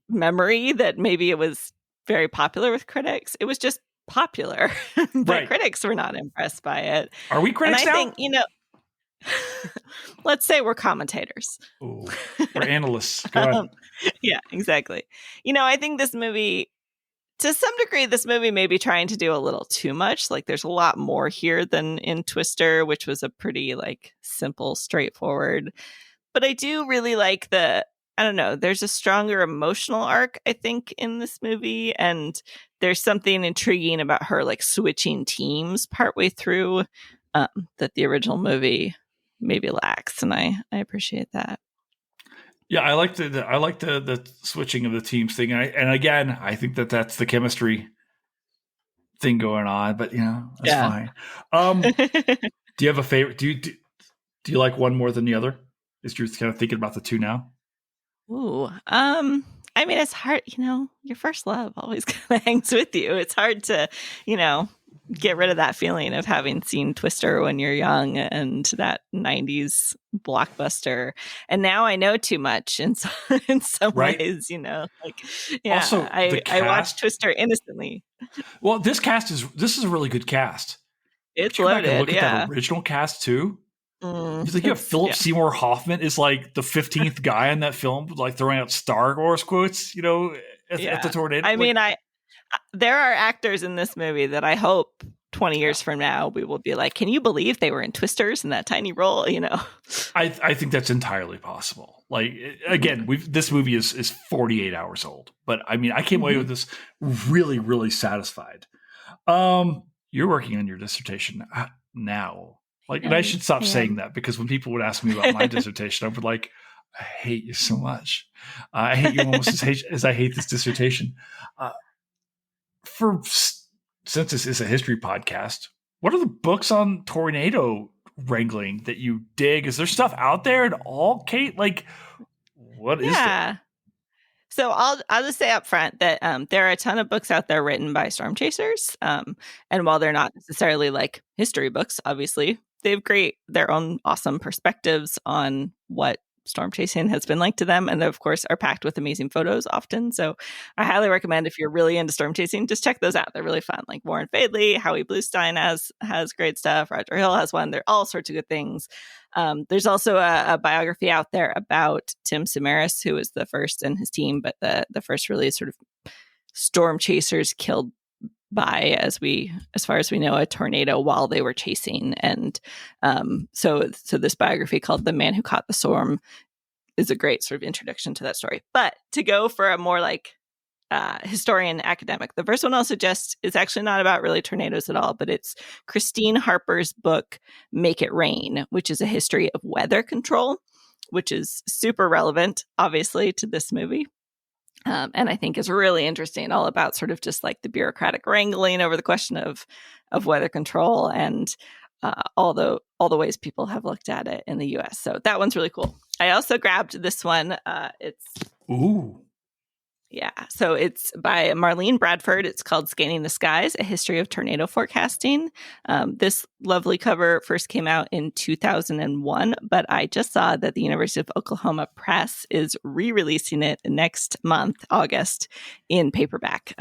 memory that maybe it was very popular with critics. It was just popular, but critics were not impressed by it. Are we critics now? I think, let's say we're commentators. Ooh, we're analysts. Go ahead. Yeah, exactly. I think this movie, to some degree, this movie may be trying to do a little too much. Like, there's a lot more here than in Twister, which was a pretty like simple, straightforward. But I do really like there's a stronger emotional arc, I think, in this movie. And there's something intriguing about her like switching teams partway through that the original movie maybe lacks. And I appreciate that. Yeah, I like the switching of the teams thing. And again, I think that's the chemistry thing going on, but that's fine. Do you have a favorite? Do you like one more than the other? Is you're kind of thinking about the two now? Ooh, I mean, it's hard, your first love always kind of hangs with you. It's hard to, get rid of that feeling of having seen Twister when you're young and that 90s blockbuster. And now I know too much in some ways, Also, I watched Twister innocently. Well, this is a really good cast. It's loaded. Look at that original cast too. You have Philip Seymour Hoffman is like the 15th guy in that film, like throwing out Star Wars quotes, at the tornado. I mean, there are actors in this movie that I hope 20 years from now we will be like, can you believe they were in Twisters in that tiny role? I think that's entirely possible. Like, again, this movie is 48 hours old, but I mean, I came away with this really, really satisfied. You're working on your dissertation now. Like, and I should stop saying that, because when people would ask me about my dissertation, I would like, I hate you so much. I hate you almost as I hate this dissertation. Since this is a history podcast, what are the books on tornado wrangling that you dig? Is there stuff out there at all, Kate? Like, what is that? So I'll just say up front that there are a ton of books out there written by storm chasers, and while they're not necessarily like history books, obviously they have their own awesome perspectives on what storm chasing has been like to them, and they of course are packed with amazing photos often. So I highly recommend, if you're really into storm chasing, just check those out. They're really fun. Like Warren Fadley, Howie Bluestein has great stuff. Roger Hill has one. They're all sorts of good things. There's also a biography out there about Tim Samaras, who was the first and his team, but the first really sort of storm chasers killed by, as far as we know, a tornado while they were chasing. And so this biography called The Man Who Caught the Storm is a great sort of introduction to that story. But to go for a more like historian academic, the first one I'll suggest is actually not about really tornadoes at all, but it's Christine Harper's book Make It Rain, which is a history of weather control, which is super relevant obviously to this movie, and I think is really interesting, all about sort of just like the bureaucratic wrangling over the question of weather control, and all the ways people have looked at it in the US. So that one's really cool. I also grabbed this one. So it's by Marlene Bradford. It's called Scanning the Skies, A History of Tornado Forecasting. This lovely cover first came out in 2001, but I just saw that the University of Oklahoma Press is re-releasing it next month, August, in paperback,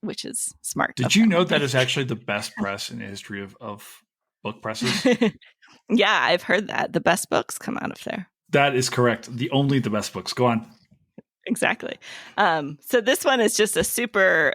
which is smart. Did you know that is actually the best press in the history of book presses? Yeah, I've heard that. The best books come out of there. That is correct. The best books. Go on. Exactly. So this one is just a super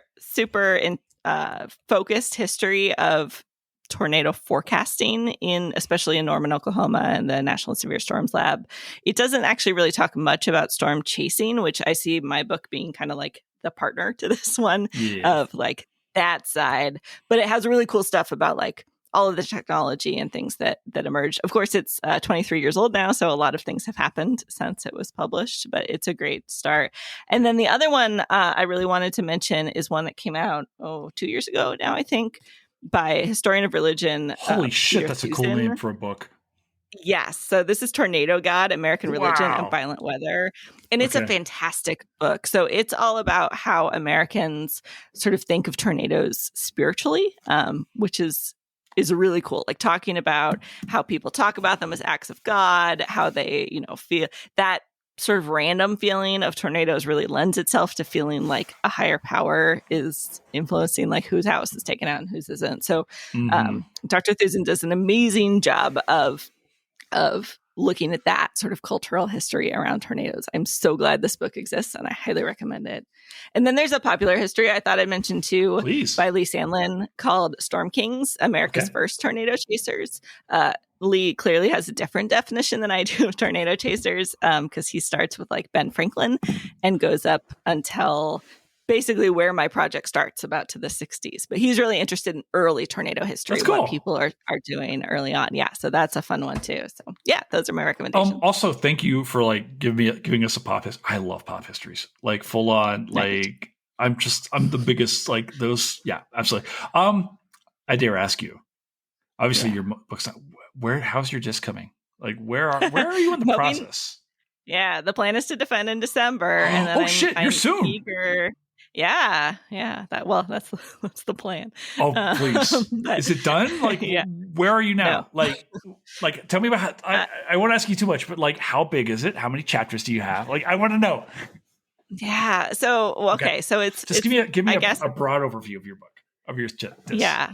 focused history of tornado forecasting, especially in Norman, Oklahoma, and the National Severe Storms Lab. It doesn't actually really talk much about storm chasing, which I see my book being kind of like the partner to this one, of like that side. But it has really cool stuff about like all of the technology and things that emerged. Of course, it's 23 years old now, so a lot of things have happened since it was published, but it's a great start. And then the other one I really wanted to mention is one that came out 2 years ago now, I think, by a historian of religion. Holy shit, Peter that's Thusen. A cool name for a book. Yes. So this is Tornado God, American Religion and Violent Weather. And it's a fantastic book. So it's all about how Americans sort of think of tornadoes spiritually, which is really cool. Like talking about how people talk about them as acts of God, how they, feel that sort of random feeling of tornadoes really lends itself to feeling like a higher power is influencing like whose house is taken out and whose isn't. So Dr. Thusen does an amazing job of looking at that sort of cultural history around tornadoes. I'm so glad this book exists, and I highly recommend it. And then there's a popular history I thought I'd mention too, by Lee Sandlin, called Storm Kings, America's First Tornado Chasers. Lee clearly has a different definition than I do of tornado chasers, because he starts with like Ben Franklin and goes up until basically where my project starts, about to the 60s. But he's really interested in early tornado history, what people are doing early on. Yeah, so that's a fun one too. So yeah, those are my recommendations. Also, thank you for like giving us a pop history. I love pop histories, like full on. Like I'm the biggest like those. Yeah, absolutely. I dare ask you. Obviously, your book's not. How's your disc coming? Like where are you in the process? Yeah, the plan is to defend in December, and then you're soon. Eager. Yeah. That's the plan. Oh, please. Is it done? Like, where are you now? No. Like, tell me about I won't ask you too much, but like, how big is it? How many chapters do you have? Like, I want to know. Yeah. So, okay. So it's give me a broad overview of your book, of your disc. Yeah.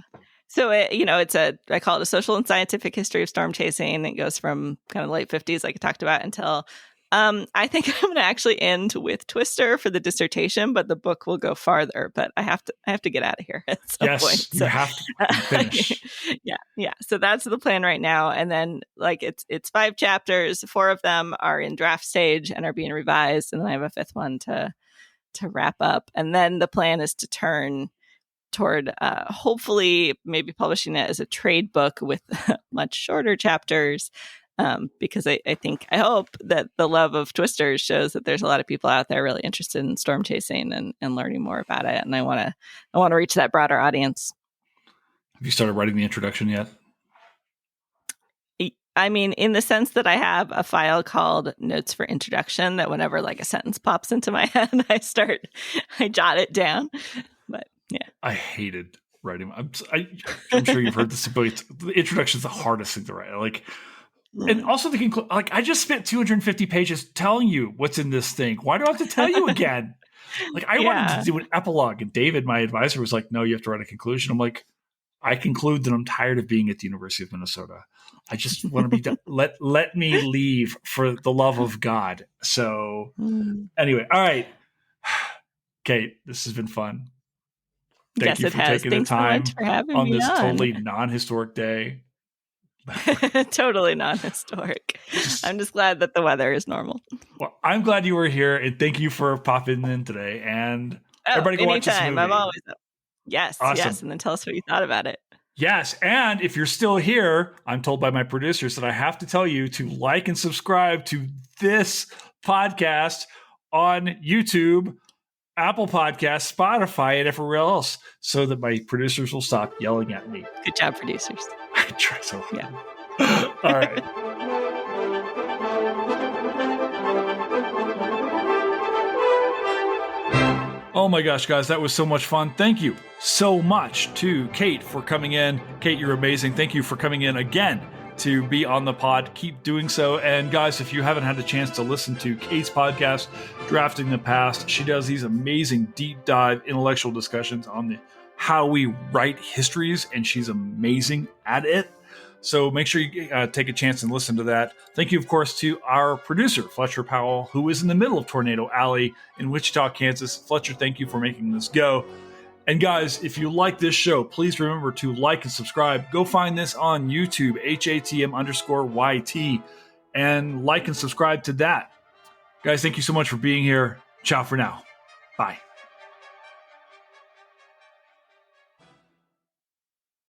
So, I call it a social and scientific history of storm chasing. It goes from kind of late 50s, like I talked about, until I think I'm going to actually end with Twister for the dissertation, but the book will go farther. But I have to get out of here at some point. So, you have to finish. Yeah. So that's the plan right now. And then like it's 5 chapters. 4 of them are in draft stage and are being revised, and then I have a 5th one to wrap up. And then the plan is to turn toward hopefully maybe publishing it as a trade book with much shorter chapters. Because I hope that the love of Twisters shows that there's a lot of people out there really interested in storm chasing and learning more about it. And I want to reach that broader audience. Have you started writing the introduction yet? I mean, in the sense that I have a file called Notes for Introduction that whenever like a sentence pops into my head, I jot it down. But yeah. I hated writing. I'm sure you've heard this, but the introduction is the hardest thing to write. Like, and also the conclusion. Like, I just spent 250 pages telling you what's in this thing. Why do I have to tell you again? Like, I wanted to do an epilogue, and David, my advisor, was like, "No, you have to write a conclusion." I'm like, I conclude that I'm tired of being at the University of Minnesota. I just want to be done. Let me leave for the love of God. So anyway, all right. Kate, this has been fun. Thank you for taking the time on this totally non-historic day. Totally non-historic. I'm just glad that the weather is normal. Well, I'm glad you were here, and thank you for popping in today. And everybody go watch this movie. I'm always up. Yes, awesome. Yes, and then tell us what you thought about it. Yes, and if you're still here, I'm told by my producers that I have to tell you to like and subscribe to this podcast on YouTube, Apple Podcasts, Spotify, and everywhere else, so that my producers will stop yelling at me. Good job, producers. I try so hard. Yeah. All right. Oh my gosh, guys, that was so much fun. Thank you so much to Kate for coming in. Kate, you're amazing. Thank you for coming in again to be on the pod. Keep doing so. And guys, if you haven't had the chance to listen to Kate's podcast, Drafting the Past, she does these amazing deep dive intellectual discussions on how we write histories, and she's amazing at it. So make sure you take a chance and listen to that. Thank you, of course, to our producer, Fletcher Powell, who is in the middle of Tornado Alley in Wichita, Kansas. Fletcher, thank you for making this go. And guys, if you like this show, please remember to like and subscribe. Go find this on YouTube, HATM_YT, and like and subscribe to that. Guys, thank you so much for being here. Ciao for now. Bye.